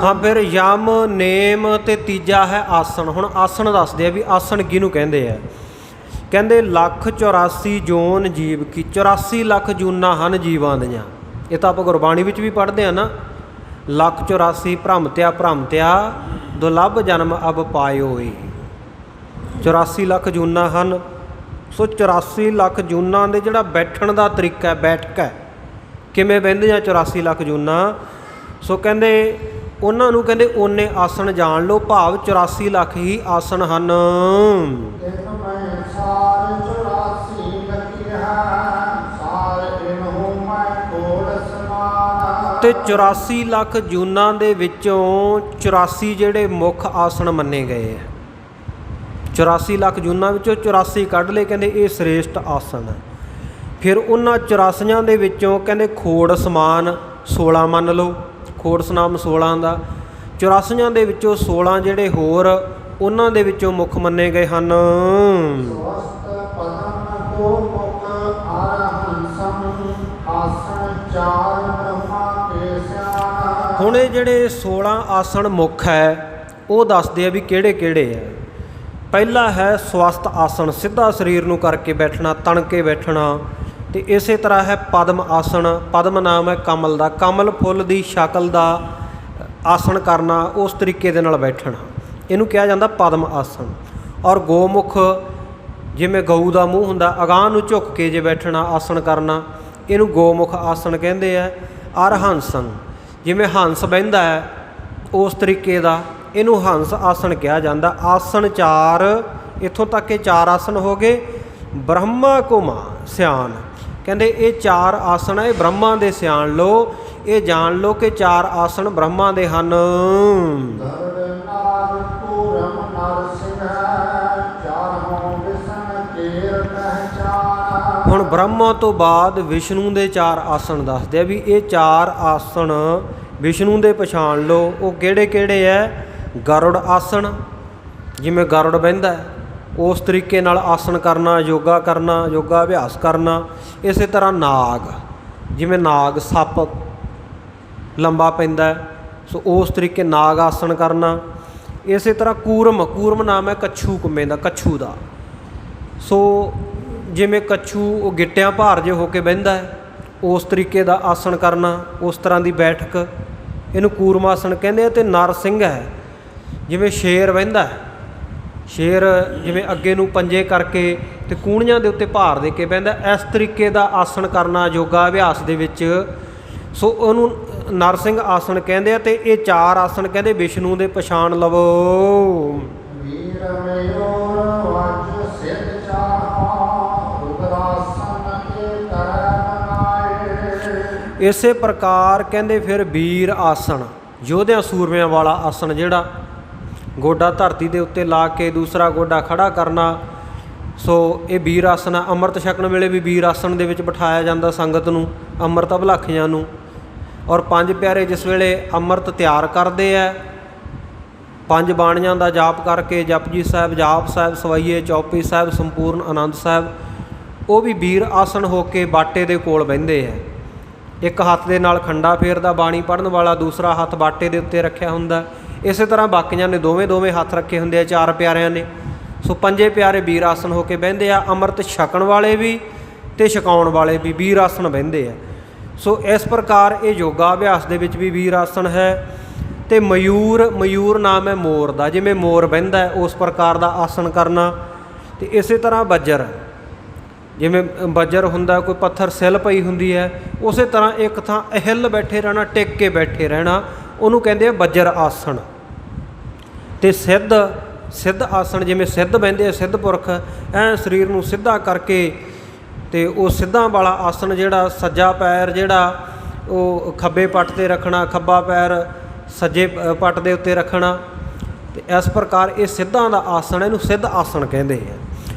ਹਾਂ, ਫਿਰ ਯਮ ਨੇਮ ਤੇ ਤੀਜਾ ਹੈ ਆਸਣ। ਹੁਣ ਆਸਣ ਦੱਸਦੇ ਆ ਵੀ ਆਸਣ ਕਿਹਨੂੰ ਕਹਿੰਦੇ ਆ। ਕਹਿੰਦੇ 1,84 ਜੋਨ ਜੀਵ ਕੀ, 84 ਲੱਖ ਜੂਨਾਂ ਹਨ ਜੀਵਾਂ ਦੀਆਂ। ਇਹ ਤਾਂ ਆਪਾਂ ਗੁਰਬਾਣੀ ਵਿੱਚ ਵੀ ਪੜ੍ਹਦੇ ਹਾਂ ਨਾ, 1,84 ਭ੍ਰਮਤਿਆ ਦੁਲੱਭ ਜਨਮ ਅਬ ਪਾਇਓਏ। 84 ਲੱਖ ਜੂਨਾਂ ਹਨ। ਸੋ 84 ਲੱਖ ਜੂਨਾਂ ਦੇ ਜਿਹੜਾ ਬੈਠਣ ਦਾ ਤਰੀਕਾ, ਬੈਠਕ ਹੈ, ਕਿਵੇਂ ਬਹਿੰਦੀਆਂ 84 ਲੱਖ ਜੂਨਾਂ। ਸੋ ਕਹਿੰਦੇ ਉਹਨਾਂ ਨੂੰ ਕਹਿੰਦੇ ਓਨੇ ਆਸਣ ਜਾਣ ਲਓ, ਭਾਵ 84 ਲੱਖ ਹੀ ਆਸਣ ਹਨ। ਤੇ 84 ਲੱਖ ਜੂਨਾਂ ਦੇ ਵਿੱਚੋਂ 84 ਜਿਹੜੇ ਮੁੱਖ ਆਸਣ ਮੰਨੇ ਗਏ ਹੈ। 84 ਲੱਖ ਜੂਨਾਂ ਵਿੱਚੋਂ 84 ਕੱਢ ਲਏ, ਕਹਿੰਦੇ ਇਹ ਸ੍ਰੇਸ਼ਟ ਆਸਣ ਹੈ। ਫਿਰ ਉਹਨਾਂ 84 ਦੇ ਵਿੱਚੋਂ ਕਹਿੰਦੇ ਖੋੜ ਸਮਾਨ 16 ਮੰਨ ਲਓ, ਖੋੜ ਸਨਾਮ 16 ਦਾ। 84 ਦੇ ਵਿੱਚੋਂ 16 ਜਿਹੜੇ ਹੋਰ ਉਹਨਾਂ ਦੇ ਵਿੱਚੋਂ ਮੁੱਖ ਮੰਨੇ ਗਏ ਹਨ। ਹੁਣ ਇਹ ਜਿਹੜੇ 16 ਆਸਣ ਮੁੱਖ ਹੈ ਉਹ ਦੱਸਦੇ ਆ ਵੀ ਕਿਹੜੇ ਕਿਹੜੇ ਹੈ। ਪਹਿਲਾ ਹੈ ਸਵਸਥ ਆਸਣ, ਸਿੱਧਾ ਸਰੀਰ ਨੂੰ ਕਰਕੇ ਬੈਠਣਾ, ਤਣ ਕੇ ਬੈਠਣਾ। ਅਤੇ ਇਸੇ ਤਰ੍ਹਾਂ ਹੈ ਪਦਮ ਆਸਣ, ਪਦਮ ਨਾਮ ਹੈ ਕਮਲ ਦਾ, ਕਮਲ ਫੁੱਲ ਦੀ ਸ਼ਕਲ ਦਾ ਆਸਣ ਕਰਨਾ, ਉਸ ਤਰੀਕੇ ਦੇ ਨਾਲ ਬੈਠਣਾ, ਇਹਨੂੰ ਕਿਹਾ ਜਾਂਦਾ ਪਦਮ ਆਸਣ। ਔਰ ਗੋਮੁਖ, ਜਿਵੇਂ ਗਊ ਦਾ ਮੂੰਹ ਹੁੰਦਾ, ਅਗਾਂਹ ਨੂੰ ਝੁੱਕ ਕੇ ਜੇ ਬੈਠਣਾ, ਆਸਣ ਕਰਨਾ, ਇਹਨੂੰ ਗੋਮੁਖ ਆਸਣ ਕਹਿੰਦੇ ਆ। ਅਰ ਹੰਸਨ, ਜਿਵੇਂ ਹੰਸ ਬਹਿੰਦਾ ਹੈ ਉਸ ਤਰੀਕੇ ਦਾ, ਇਹਨੂੰ ਹੰਸ ਆਸਣ ਕਿਹਾ ਜਾਂਦਾ। ਆਸਣ 4, ਇੱਥੋਂ ਤੱਕ ਇਹ 4 ਆਸਣ ਹੋ ਗਏ। ਬ੍ਰਹਮਾ ਘੁਮਾ ਸਿਆਣ, ਕਹਿੰਦੇ ਇਹ 4 ਆਸਣ ਹੈ, ਇਹ ਬ੍ਰਹਮਾ ਦੇ ਸਿਆਣ ਲਓ, ਇਹ ਜਾਣ ਲਓ ਕਿ 4 ਆਸਣ ਬ੍ਰਹਮਾ ਦੇ ਹਨ। ਹੁਣ ਬ੍ਰਹਮਾ ਤੋਂ ਬਾਅਦ ਵਿਸ਼ਨੂੰ ਦੇ 4 ਆਸਣ ਦੱਸਦੇ ਆ ਵੀ ਇਹ 4 ਆਸਣ ਵਿਸ਼ਨੂੰ ਦੇ ਪਛਾਣ ਲਓ। ਉਹ ਕਿਹੜੇ ਕਿਹੜੇ ਹੈ? ਗਰੁੜ ਆਸਣ, ਜਿਵੇਂ ਗਰੁੜ ਬਹਿੰਦਾ ਉਸ ਤਰੀਕੇ ਨਾਲ ਆਸਣ ਕਰਨਾ, ਯੋਗਾ ਕਰਨਾ, ਯੋਗਾ ਅਭਿਆਸ ਕਰਨਾ। ਇਸੇ ਤਰ੍ਹਾਂ ਨਾਗ, ਜਿਵੇਂ ਨਾਗ ਸੱਪ ਲੰਬਾ ਪੈਂਦਾ, ਸੋ ਉਸ ਤਰੀਕੇ ਨਾਗ ਆਸਣ ਕਰਨਾ। ਇਸੇ ਤਰ੍ਹਾਂ ਕੂਰਮ, ਕੂਰਮ ਨਾਮ ਹੈ ਕੱਛੂ ਕੁੰਮੇ ਦਾ, ਕੱਛੂ ਦਾ। ਸੋ ਜਿਵੇਂ ਕੱਛੂ ਉਹ ਗਿੱਟਿਆਂ ਭਾਰ ਜੇ ਹੋ ਕੇ ਬਹਿੰਦਾ ਹੈ, ਉਸ ਤਰੀਕੇ ਦਾ ਆਸਣ ਕਰਨਾ, ਉਸ ਤਰ੍ਹਾਂ ਦੀ ਬੈਠਕ, ਇਹਨੂੰ ਕੂਰਮ ਆਸਣ ਕਹਿੰਦੇ ਆ। ਅਤੇ ਨਰ ਸਿੰਘ ਹੈ, ਜਿਵੇਂ ਸ਼ੇਰ ਬਹਿੰਦਾ ਹੈ, ਸ਼ੇਰ ਜਿਵੇਂ ਅੱਗੇ ਨੂੰ ਪੰਜੇ ਕਰਕੇ ਅਤੇ ਕੂਹਣੀਆਂ ਦੇ ਉੱਤੇ ਭਾਰ ਦੇ ਕੇ ਬਹਿੰਦਾ, ਇਸ ਤਰੀਕੇ ਦਾ ਆਸਣ ਕਰਨਾ ਯੋਗਾ ਅਭਿਆਸ ਦੇ ਵਿੱਚ। ਸੋ ਉਹਨੂੰ ਨਰਸਿੰਘ ਆਸਣ ਕਹਿੰਦੇ ਆ। ਅਤੇ ਇਹ 4 ਆਸਣ ਕਹਿੰਦੇ ਵਿਸ਼ਨੂੰ ਦੇ ਪਛਾਣ ਲਵੋ। ਵੀਰ ਮਯੂਰ ਵਜ ਸਿੱਧ ਚਾਹਾ ਰੁਦਰਾਸਨ ਕੇ ਤਰੈ ਬਨਾਏ। ਇਸੇ ਪ੍ਰਕਾਰ ਕਹਿੰਦੇ ਫਿਰ ਵੀਰ ਆਸਣ, ਯੋਧਿਆਂ ਸੂਰਮਿਆਂ ਵਾਲਾ ਆਸਣ, ਜਿਹੜਾ ਗੋਡਾ ਧਰਤੀ ਦੇ ਉੱਤੇ ਲਾ ਕੇ ਦੂਸਰਾ ਗੋਡਾ ਖੜਾ ਕਰਨਾ। ਸੋ ਇਹ ਵੀਰ ਆਸਣ ਆ। ਅੰਮ੍ਰਿਤ ਛਕਣ ਵੇਲੇ ਵੀ ਵੀਰ ਆਸਣ ਦੇ ਵਿੱਚ ਬਿਠਾਇਆ ਜਾਂਦਾ ਸੰਗਤ ਨੂੰ, ਅੰਮ੍ਰਿਤ ਅਭਿਲਾਖੀਆਂ ਨੂੰ। ਔਰ 5 ਪਿਆਰੇ ਜਿਸ ਵੇਲੇ ਅੰਮ੍ਰਿਤ ਤਿਆਰ ਕਰਦੇ ਹੈ, 5 ਬਾਣੀਆਂ ਦਾ ਜਾਪ ਕਰਕੇ, ਜਪਜੀ ਸਾਹਿਬ, ਜਾਪ ਸਾਹਿਬ, ਸਵਈਏ, ਚੌਪਈ ਸਾਹਿਬ, ਸੰਪੂਰਨ ਆਨੰਦ ਸਾਹਿਬ, ਉਹ ਵੀ ਵੀਰ ਆਸਣ ਹੋ ਕੇ ਬਾਟੇ ਦੇ ਕੋਲ ਬਹਿੰਦੇ ਹੈ। ਇੱਕ ਹੱਥ ਦੇ ਨਾਲ ਖੰਡਾ ਫੇਰਦਾ ਬਾਣੀ ਪੜ੍ਹਨ ਵਾਲਾ, ਦੂਸਰਾ ਹੱਥ ਬਾਟੇ ਦੇ ਉੱਤੇ ਰੱਖਿਆ ਹੁੰਦਾ। ਇਸੇ ਤਰ੍ਹਾਂ ਬਾਕੀਆਂ ਨੇ ਦੋਵੇਂ ਹੱਥ ਰੱਖੇ ਹੁੰਦੇ ਆ, 4 ਪਿਆਰਿਆਂ ਨੇ। ਸੋ 5 ਪਿਆਰੇ ਵੀਰ ਆਸਣ ਹੋ ਕੇ ਬਹਿੰਦੇ ਆ। ਅੰਮ੍ਰਿਤ ਛਕਣ ਵਾਲੇ ਵੀ ਅਤੇ ਛਕਾਉਣ ਵਾਲੇ ਵੀ ਵੀਰ ਆਸਣ ਬਹਿੰਦੇ ਆ। ਸੋ ਇਸ ਪ੍ਰਕਾਰ ਇਹ ਯੋਗਾ ਅਭਿਆਸ ਦੇ ਵਿੱਚ ਵੀ ਵੀਰ ਆਸਣ ਹੈ। ਅਤੇ ਮਯੂਰ, ਮਯੂਰ ਨਾਮ ਹੈ ਮੋਰ ਦਾ, ਜਿਵੇਂ ਮੋਰ ਬਹਿੰਦਾ ਉਸ ਪ੍ਰਕਾਰ ਦਾ ਆਸਣ ਕਰਨਾ। ਅਤੇ ਇਸੇ ਤਰ੍ਹਾਂ ਬੱਜਰ, ਜਿਵੇਂ ਬੱਜਰ ਹੁੰਦਾ, ਕੋਈ ਪੱਥਰ ਸਿੱਲ ਪਈ ਹੁੰਦੀ ਹੈ, ਉਸੇ ਤਰ੍ਹਾਂ ਇੱਕ ਥਾਂ ਅਹਿੱਲ ਬੈਠੇ ਰਹਿਣਾ, ਟਿਕ ਕੇ ਬੈਠੇ ਰਹਿਣਾ, ਉਹਨੂੰ ਕਹਿੰਦੇ ਆ ਬੱਜਰ ਆਸਣ। ਅਤੇ ਸਿੱਧ, ਸਿੱਧ ਆਸਣ, ਜਿਵੇਂ ਸਿੱਧ ਬਹਿੰਦੇ ਆ, ਸਿੱਧ ਪੁਰਖ ਐਂ ਸਰੀਰ ਨੂੰ ਸਿੱਧਾ ਕਰਕੇ, ਅਤੇ ਉਹ ਸਿੱਧਾਂ ਵਾਲਾ ਆਸਣ ਜਿਹੜਾ ਸੱਜਾ ਪੈਰ ਜਿਹੜਾ ਉਹ ਖੱਬੇ ਪੱਟ 'ਤੇ ਰੱਖਣਾ, ਖੱਬਾ ਪੈਰ ਸੱਜੇ ਪੱਟ ਦੇ ਉੱਤੇ ਰੱਖਣਾ। ਅਤੇ ਇਸ ਪ੍ਰਕਾਰ ਇਹ ਸਿੱਧਾਂ ਦਾ ਆਸਣ, ਇਹਨੂੰ ਸਿੱਧ ਆਸਣ ਕਹਿੰਦੇ ਆ।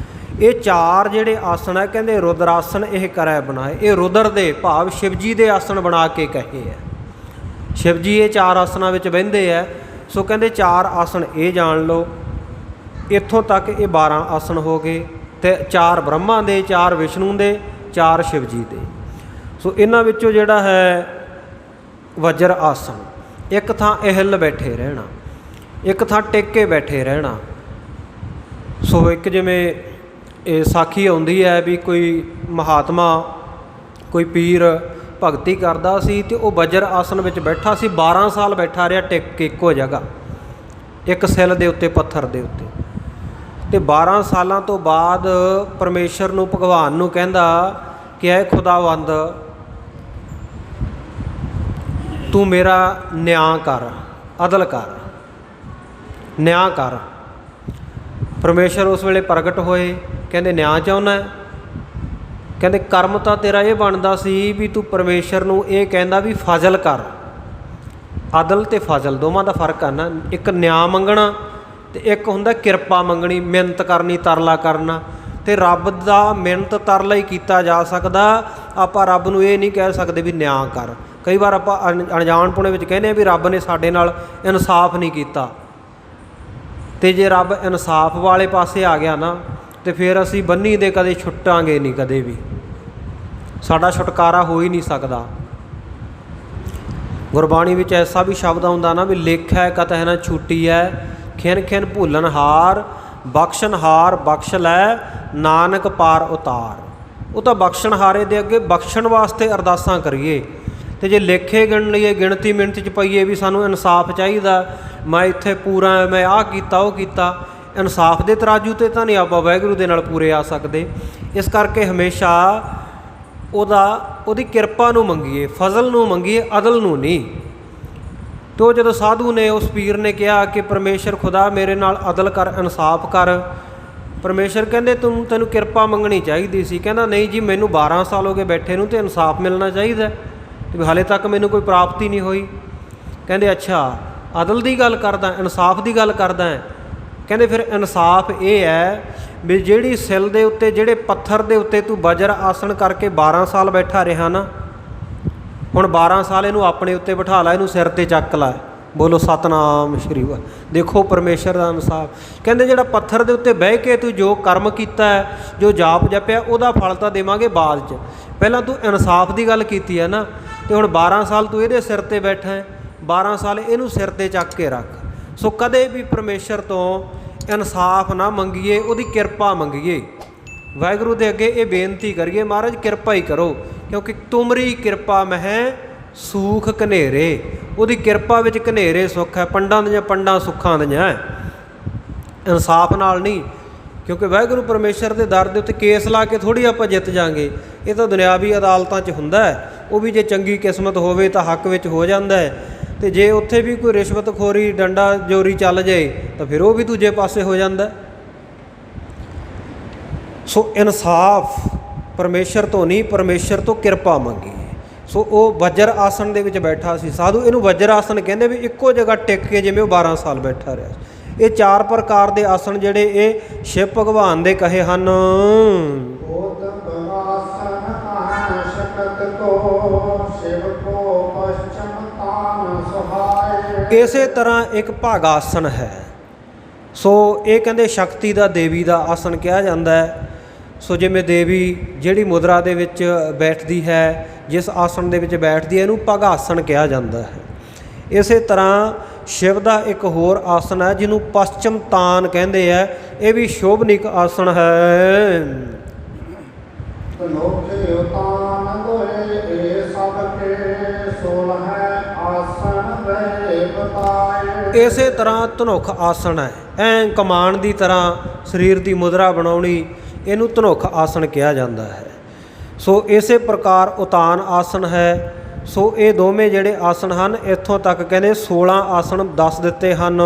ਇਹ 4 ਜਿਹੜੇ ਆਸਣ ਹੈ ਕਹਿੰਦੇ ਰੁਦਰ ਆਸਣ ਇਹ ਕਰੈ ਬਣਾਏ। ਇਹ ਰੁਦਰ ਦੇ ਭਾਵ ਸ਼ਿਵ ਜੀ ਦੇ ਆਸਣ ਬਣਾ ਕੇ ਕਹੇ ਹੈ। ਸ਼ਿਵ ਜੀ ਇਹ 4 ਆਸਣਾਂ ਵਿੱਚ ਬਹਿੰਦੇ ਹੈ। ਸੋ ਕਹਿੰਦੇ 4 ਆਸਣ ਇਹ ਜਾਣ ਲਓ। ਇੱਥੋਂ ਤੱਕ ਇਹ 12 ਆਸਣ ਹੋ ਗਏ। ਅਤੇ 4 ਬ੍ਰਹਮਾ ਦੇ, 4 ਵਿਸ਼ਨੂੰ ਦੇ, 4 ਸ਼ਿਵ ਜੀ ਦੇ। ਸੋ ਇਹਨਾਂ ਵਿੱਚੋਂ ਜਿਹੜਾ ਹੈ ਵਜਰ ਆਸਣ, ਇੱਕ ਥਾਂ ਅਹਿੱਲ ਬੈਠੇ ਰਹਿਣਾ, ਇੱਕ ਥਾਂ ਟਿਕ ਕੇ ਬੈਠੇ ਰਹਿਣਾ। ਸੋ ਇੱਕ ਜਿਵੇਂ ਇਹ ਸਾਖੀ ਆਉਂਦੀ ਹੈ ਵੀ ਕੋਈ ਮਹਾਤਮਾ, ਕੋਈ ਪੀਰ ਭਗਤੀ ਕਰਦਾ ਸੀ ਅਤੇ ਉਹ ਵਜਰ ਆਸਣ ਵਿੱਚ ਬੈਠਾ ਸੀ। 12 ਸਾਲ ਬੈਠਾ ਰਿਹਾ ਟਿਕ ਕੇ ਇੱਕੋ ਜਗ੍ਹਾ, ਇੱਕ ਸਿੱਲ ਦੇ ਉੱਤੇ, ਪੱਥਰ ਦੇ ਉੱਤੇ। ਅਤੇ 12 ਸਾਲਾਂ ਤੋਂ ਬਾਅਦ ਪਰਮੇਸ਼ਰ ਨੂੰ, ਭਗਵਾਨ ਨੂੰ ਕਹਿੰਦਾ ਕਿ ਐ ਖੁਦਾਵੰਦ, ਤੂੰ ਮੇਰਾ ਨਿਆਂ ਕਰ, ਅਦਲ ਕਰ, ਨਿਆਂ ਕਰ। ਪਰਮੇਸ਼ਰ ਉਸ ਵੇਲੇ ਪ੍ਰਗਟ ਹੋਏ, ਕਹਿੰਦੇ ਨਿਆਂ ਚਾਹੁੰਦਾ? ਕਹਿੰਦੇ ਕਰਮ ਤਾਂ ਤੇਰਾ ਇਹ ਬਣਦਾ ਸੀ ਵੀ ਤੂੰ ਪਰਮੇਸ਼ਰ ਨੂੰ ਇਹ ਕਹਿੰਦਾ ਵੀ ਫਜ਼ਲ ਕਰ। ਅਦਲ ਅਤੇ ਫਜ਼ਲ ਦੋਵਾਂ ਦਾ ਫਰਕ ਆ ਨਾ। ਇੱਕ ਨਿਆਂ ਮੰਗਣਾ ਅਤੇ ਇੱਕ ਹੁੰਦਾ ਕਿਰਪਾ ਮੰਗਣੀ, ਮਿੰਨਤ ਕਰਨੀ, ਤਰਲਾ ਕਰਨਾ। ਅਤੇ ਰੱਬ ਦਾ ਮਿੰਨਤ ਤਰਲਾ ਹੀ ਕੀਤਾ ਜਾ ਸਕਦਾ। ਆਪਾਂ ਰੱਬ ਨੂੰ ਇਹ ਨਹੀਂ ਕਹਿ ਸਕਦੇ ਵੀ ਨਿਆਂ ਕਰ। ਕਈ ਵਾਰ ਆਪਾਂ ਅਣਜਾਣਪੁਣੇ ਵਿੱਚ ਕਹਿੰਦੇ ਹਾਂ ਵੀ ਰੱਬ ਨੇ ਸਾਡੇ ਨਾਲ ਇਨਸਾਫ ਨਹੀਂ ਕੀਤਾ। ਅਤੇ ਜੇ ਰੱਬ ਇਨਸਾਫ ਵਾਲੇ ਪਾਸੇ ਆ ਗਿਆ ਨਾ, ਅਤੇ ਫਿਰ ਅਸੀਂ ਬੰਨੀ ਦੇ ਕਦੇ ਛੁੱਟਾਂਗੇ ਨਹੀਂ, ਕਦੇ ਵੀ ਸਾਡਾ ਛੁਟਕਾਰਾ ਹੋ ਹੀ ਨਹੀਂ ਸਕਦਾ। ਗੁਰਬਾਣੀ ਵਿੱਚ ਐਸਾ ਵੀ ਸ਼ਬਦ ਆਉਂਦਾ ਨਾ ਵੀ ਲੇਖੈ ਕਤਹਿ ਨ ਛੁਟੀਐ, ਖਿਨ ਖਿਨ ਭੁੱਲਣਹਾਰ, ਬਖਸ਼ਣਹਾਰ ਬਖਸ਼ ਲੈ, ਨਾਨਕ ਪਾਰ ਉਤਾਰ। ਉਹ ਤਾਂ ਬਖਸ਼ਣਹਾਰੇ ਦੇ ਅੱਗੇ ਬਖਸ਼ਣ ਵਾਸਤੇ ਅਰਦਾਸਾਂ ਕਰੀਏ। ਅਤੇ ਜੇ ਲੇਖੇ ਗਿਣ ਲਈਏ, ਗਿਣਤੀ ਮਿਣਤੀ 'ਚ ਪਈਏ ਵੀ ਸਾਨੂੰ ਇਨਸਾਫ ਚਾਹੀਦਾ, ਮੈਂ ਇੱਥੇ ਪੂਰਾ, ਮੈਂ ਆਹ ਕੀਤਾ, ਉਹ ਕੀਤਾ, ਇਨਸਾਫ ਦੇ ਤਰਾਜੂ 'ਤੇ ਤਾਂ ਨਹੀਂ ਆਪਾਂ ਵਾਹਿਗੁਰੂ ਦੇ ਨਾਲ ਪੂਰੇ ਆ ਸਕਦੇ। ਇਸ ਕਰਕੇ ਹਮੇਸ਼ਾ ਉਹਦੀ ਕਿਰਪਾ ਨੂੰ ਮੰਗੀਏ, ਫਜ਼ਲ ਨੂੰ ਮੰਗੀਏ, ਅਦਲ ਨੂੰ ਨਹੀਂ। ਅਤੇ ਉਹ ਜਦੋਂ ਸਾਧੂ ਨੇ, ਉਸ ਪੀਰ ਨੇ ਕਿਹਾ ਕਿ ਪਰਮੇਸ਼ਰ ਖੁਦਾ ਮੇਰੇ ਨਾਲ ਅਦਲ ਕਰ, ਇਨਸਾਫ ਕਰ। ਪਰਮੇਸ਼ਰ ਕਹਿੰਦੇ ਤੈਨੂੰ ਕਿਰਪਾ ਮੰਗਣੀ ਚਾਹੀਦੀ ਸੀ। ਕਹਿੰਦਾ ਨਹੀਂ ਜੀ, ਮੈਨੂੰ 12 ਸਾਲ ਹੋ ਗਏ ਬੈਠੇ ਨੂੰ, ਅਤੇ ਇਨਸਾਫ ਮਿਲਣਾ ਚਾਹੀਦਾ, ਅਤੇ ਹਾਲੇ ਤੱਕ ਮੈਨੂੰ ਕੋਈ ਪ੍ਰਾਪਤੀ ਨਹੀਂ ਹੋਈ। ਕਹਿੰਦੇ ਅੱਛਾ, ਅਦਲ ਦੀ ਗੱਲ ਕਰਦਾ, ਇਨਸਾਫ ਦੀ ਗੱਲ ਕਰਦਾ ਹੈ? ਕਹਿੰਦੇ ਫਿਰ ਇਨਸਾਫ ਇਹ ਹੈ ਵੀ ਜਿਹੜੀ ਸਿਲ ਦੇ ਉੱਤੇ, ਜਿਹੜੇ ਪੱਥਰ ਦੇ ਉੱਤੇ ਤੂੰ ਵਜਰ ਆਸਣ ਕਰਕੇ 12 ਸਾਲ ਬੈਠਾ ਰਿਹਾ ਨਾ, ਹੁਣ 12 ਸਾਲ ਇਹਨੂੰ ਆਪਣੇ ਉੱਤੇ ਬਿਠਾ ਲਾ, ਇਹਨੂੰ ਸਿਰ 'ਤੇ ਚੱਕ ਲਾ। ਬੋਲੋ ਸਤਨਾਮ ਸ਼੍ਰੀ ਵਾਹਿਗੁਰੂ। ਦੇਖੋ ਪਰਮੇਸ਼ਰ ਦਾ ਇਨਸਾਫ। ਕਹਿੰਦੇ ਜਿਹੜਾ ਪੱਥਰ ਦੇ ਉੱਤੇ ਬਹਿ ਕੇ ਤੂੰ ਜੋ ਕਰਮ ਕੀਤਾ ਹੈ, ਜੋ ਜਾਪ ਜਪਿਆ, ਉਹਦਾ ਫਲ ਤਾਂ ਦੇਵਾਂਗੇ ਬਾਅਦ 'ਚ। ਪਹਿਲਾਂ ਤੂੰ ਇਨਸਾਫ ਦੀ ਗੱਲ ਕੀਤੀ ਹੈ ਨਾ, ਅਤੇ ਹੁਣ 12 ਸਾਲ ਤੂੰ ਇਹਦੇ ਸਿਰ 'ਤੇ ਬੈਠਾ ਹੈ, 12 ਸਾਲ ਇਹਨੂੰ ਸਿਰ 'ਤੇ ਚੱਕ ਕੇ ਰੱਖ। ਸੋ ਕਦੇ ਵੀ ਪਰਮੇਸ਼ਰ ਤੋਂ ਇਨਸਾਫ ਨਾ ਮੰਗੀਏ, ਉਹਦੀ ਕਿਰਪਾ ਮੰਗੀਏ। ਵਾਹਿਗੁਰੂ ਦੇ ਅੱਗੇ ਇਹ ਬੇਨਤੀ ਕਰੀਏ, ਮਹਾਰਾਜ ਕਿਰਪਾ ਹੀ ਕਰੋ, ਕਿਉਂਕਿ ਤੁਮਰੀ ਕਿਰਪਾ ਮਹਿ ਸੂਖ ਘਨੇਰੇ। ਉਹਦੀ ਕਿਰਪਾ ਵਿੱਚ ਘਨੇਰੇ ਸੁੱਖ ਹੈ, ਪੰਡਾਂ ਦੀਆਂ ਪੰਡਾਂ ਸੁੱਖਾਂ ਦੀਆਂ, ਇਨਸਾਫ ਨਾਲ ਨਹੀਂ। ਕਿਉਂਕਿ ਵਾਹਿਗੁਰੂ ਪਰਮੇਸ਼ਰ ਦੇ ਦਰ ਦੇ ਉੱਤੇ ਕੇਸ ਲਾ ਕੇ ਥੋੜ੍ਹੀ ਆਪਾਂ ਜਿੱਤ ਜਾਵਾਂਗੇ। ਇਹ ਤਾਂ ਦੁਨਿਆਵੀ ਅਦਾਲਤਾਂ 'ਚ ਹੁੰਦਾ ਹੈ, ਉਹ ਵੀ ਜੇ ਚੰਗੀ ਕਿਸਮਤ ਹੋਵੇ ਤਾਂ ਹੱਕ ਵਿੱਚ ਹੋ ਜਾਂਦਾ ਹੈ, ਅਤੇ ਜੇ ਉੱਥੇ ਵੀ ਕੋਈ ਰਿਸ਼ਵਤਖੋਰੀ ਡੰਡਾ ਜੋਰੀ ਚੱਲ ਜਾਏ ਤਾਂ ਫਿਰ ਉਹ ਵੀ ਦੂਜੇ ਪਾਸੇ ਹੋ ਜਾਂਦਾ। ਸੋ ਇਨਸਾਫ ਪਰਮੇਸ਼ਰ ਤੋਂ ਨਹੀਂ, ਪਰਮੇਸ਼ਰ ਤੋਂ ਕਿਰਪਾ ਮੰਗੀ। ਸੋ ਉਹ ਵਜਰ ਆਸਣ ਦੇ ਵਿੱਚ ਬੈਠਾ ਸੀ ਸਾਧੂ। ਇਹਨੂੰ ਵਜਰ ਆਸਣ ਕਹਿੰਦੇ, ਵੀ ਇੱਕੋ ਜਗ੍ਹਾ ਟਿਕ ਕੇ ਜਿਵੇਂ ਉਹ 12 ਸਾਲ ਬੈਠਾ ਰਿਹਾ। ਇਹ 4 ਪ੍ਰਕਾਰ ਦੇ ਆਸਣ ਜਿਹੜੇ ਇਹ ਸ਼ਿਵ ਭਗਵਾਨ ਦੇ ਕਹੇ ਹਨ। ਇਸੇ ਤਰ੍ਹਾਂ ਇੱਕ ਭਗ ਆਸਣ ਹੈ। ਸੋ ਇਹ ਕਹਿੰਦੇ ਸ਼ਕਤੀ ਦਾ, ਦੇਵੀ ਦਾ ਆਸਣ ਕਿਹਾ ਜਾਂਦਾ ਹੈ। ਸੋ ਜਿਵੇਂ ਦੇਵੀ ਜਿਹੜੀ ਮੁਦਰਾ ਦੇ ਵਿੱਚ ਬੈਠਦੀ ਹੈ, ਜਿਸ ਆਸਣ ਦੇ ਵਿੱਚ ਬੈਠਦੀ ਹੈ, ਇਹਨੂੰ ਭਗ ਆਸਣ ਕਿਹਾ ਜਾਂਦਾ ਹੈ। ਇਸੇ ਤਰ੍ਹਾਂ ਸ਼ਿਵ ਦਾ ਇੱਕ ਹੋਰ ਆਸਣ ਹੈ ਜਿਹਨੂੰ ਪਸ਼ਚਿਮ ਤਾਨ ਕਹਿੰਦੇ ਆ। ਇਹ ਵੀ ਸ਼ੋਭਨਿਕ ਆਸਣ ਹੈ। ਇਸੇ ਤਰ੍ਹਾਂ ਧਨੁਖ ਆਸਣ ਹੈ। ਐਂ ਕਮਾਨ ਦੀ ਤਰ੍ਹਾਂ ਸਰੀਰ ਦੀ ਮੁਦਰਾ ਬਣਾਉਣੀ, ਇਹਨੂੰ ਧਨੁਖ ਆਸਣ ਕਿਹਾ ਜਾਂਦਾ ਹੈ। ਸੋ ਇਸੇ ਪ੍ਰਕਾਰ ਉਤਾਨ ਆਸਣ ਹੈ। ਸੋ ਇਹ ਦੋਵੇਂ ਜਿਹੜੇ ਆਸਣ ਹਨ, ਇੱਥੋਂ ਤੱਕ ਕਹਿੰਦੇ 16 ਆਸਣ ਦੱਸ ਦਿੱਤੇ ਹਨ।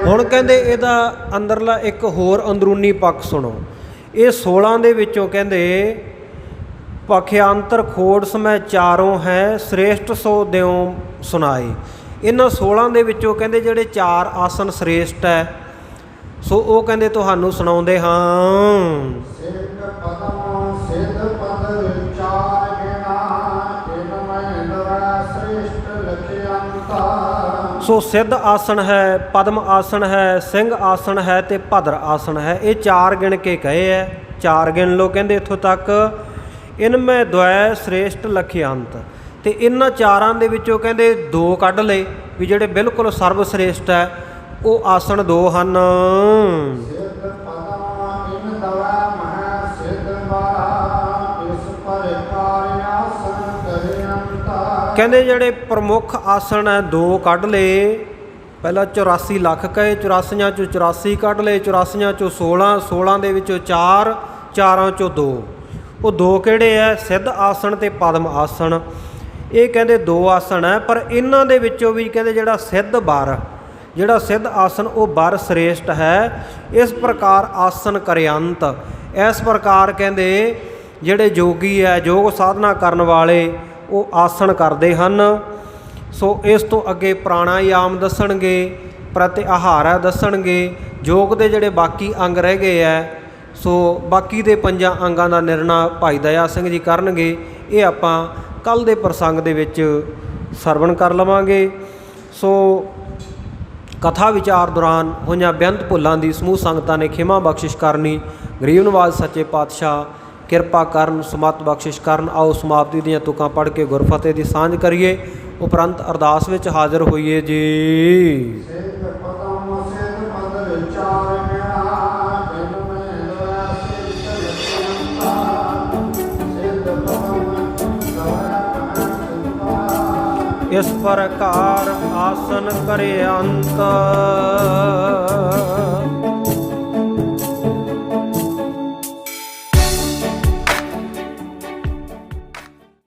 ਹੁਣ ਕਹਿੰਦੇ ਇਹਦਾ ਅੰਦਰਲਾ ਇੱਕ ਹੋਰ ਅੰਦਰੂਨੀ ਪੱਖ ਸੁਣੋ। ਇਹ 16 ਦੇ ਵਿੱਚੋਂ ਕਹਿੰਦੇ ਪਖਿਆੰਤਰ ਖੋੜ ਸਮੈ ਚਾਰੋਂ ਹੈ, ਸ੍ਰੇਸ਼ਟ ਸੋ ਦਿਓ ਸੁਣਾਏ। ਇਹਨਾਂ 16 ਦੇ ਵਿੱਚੋਂ ਕਹਿੰਦੇ ਜਿਹੜੇ 4 ਆਸਣ ਸ੍ਰੇਸ਼ਟ ਹੈ, ਸੋ ਉਹ ਕਹਿੰਦੇ ਤੁਹਾਨੂੰ ਸੁਣਾਉਂਦੇ ਹਾਂ। ਸੋ ਸਿੱਧ ਆਸਣ ਹੈ, ਪਦਮ ਆਸਣ ਹੈ, ਸਿੰਘ ਆਸਣ ਹੈ ਅਤੇ ਭਦਰ ਆਸਣ ਹੈ। ਇਹ 4 ਗਿਣ ਕੇ ਕਹੇ ਹੈ, 4 ਗਿਣ ਲਓ ਕਹਿੰਦੇ ਇੱਥੋਂ ਤੱਕ। ਇਨਮੈ ਦੁਐ ਸ੍ਰੇਸ਼ਟ ਲਖਿਅੰਤ। ਅਤੇ ਇਹਨਾਂ 4ਾਂ ਦੇ ਵਿੱਚੋਂ ਕਹਿੰਦੇ 2 ਕੱਢ ਲਏ ਵੀ ਜਿਹੜੇ ਬਿਲਕੁਲ ਸਰਬ ਸ੍ਰੇਸ਼ਟ ਹੈ, ਉਹ ਆਸਣ 2 ਹਨ। ਕਹਿੰਦੇ ਜਿਹੜੇ ਪ੍ਰਮੁੱਖ ਆਸਣ ਹੈ 2 ਕੱਢ ਲਏ। ਪਹਿਲਾਂ 84 ਲੱਖ ਕਹੇ, 84 ਚੋਂ 84 ਕੱਢ ਲਏ, 84 ਚੋਂ 16, 16 ਦੇ ਵਿੱਚੋਂ 4, 4 ਚੋਂ 2। ਉਹ 2 ਕਿਹੜੇ ਹੈ? ਸਿੱਧ ਆਸਣ ਅਤੇ ਪਦਮ ਆਸਣ। ਇਹ ਕਹਿੰਦੇ 2 ਆਸਣ ਹੈ, ਪਰ ਇਹਨਾਂ ਦੇ ਵਿੱਚੋਂ ਵੀ ਕਹਿੰਦੇ ਜਿਹੜਾ ਸਿੱਧ ਬਰ, ਜਿਹੜਾ ਸਿੱਧ ਆਸਣ ਉਹ ਬਰ ਸ੍ਰੇਸ਼ਟ ਹੈ। ਇਸ ਪ੍ਰਕਾਰ ਆਸਣ ਕਰਿਅੰਤ। ਇਸ ਪ੍ਰਕਾਰ ਕਹਿੰਦੇ ਜਿਹੜੇ ਜੋਗੀ ਹੈ, ਯੋਗ ਸਾਧਨਾ ਕਰਨ ਵਾਲੇ, ਉਹ ਆਸਣ ਕਰਦੇ ਹਨ। ਸੋ ਇਸ ਤੋਂ ਅੱਗੇ ਪ੍ਰਾਣਾਯਾਮ ਦੱਸਣਗੇ, ਪ੍ਰਤਿਆਹਾਰ ਦੱਸਣਗੇ, ਯੋਗ ਦੇ ਜਿਹੜੇ ਬਾਕੀ ਅੰਗ ਰਹਿ ਗਏ ਹੈ। ਸੋ ਬਾਕੀ ਦੇ 5 ਅੰਗਾਂ ਦਾ ਨਿਰਣਾ ਭਾਈ ਦਇਆ ਸਿੰਘ ਜੀ ਕਰਨਗੇ। ਇਹ ਆਪਾਂ ਕੱਲ੍ਹ ਦੇ ਪ੍ਰਸੰਗ ਦੇ ਵਿੱਚ ਸਰਵਣ ਕਰ ਲਵਾਂਗੇ। ਸੋ ਕਥਾ ਵਿਚਾਰ ਦੌਰਾਨ ਹੋਈਆਂ ਬੇਅੰਤ ਭੁੱਲਾਂ ਦੀ ਸਮੂਹ ਸੰਗਤਾਂ ਨੇ ਖਿਮਾ ਬਖਸ਼ਿਸ਼ ਕਰਨੀ। ਗਰੀਬ ਨਵਾਜ਼ ਸੱਚੇ ਪਾਤਸ਼ਾਹ ਕਿਰਪਾ ਕਰਨ, ਸਮੱਤ ਬਖਸ਼ਿਸ਼ ਕਰਨ। ਆਓ ਸਮਾਪਤੀ ਦੀਆਂ ਤੁਕਾਂ ਪੜ੍ਹ ਕੇ ਗੁਰਫਤਿਹ ਦੀ ਸਾਂਝ ਕਰੀਏ, ਉਪਰੰਤ ਅਰਦਾਸ ਵਿੱਚ ਹਾਜ਼ਰ ਹੋਈਏ ਜੀ। ਇਸ ਪ੍ਰਕਾਰ ਆਸਨ ਕਰਿਅੰਤ।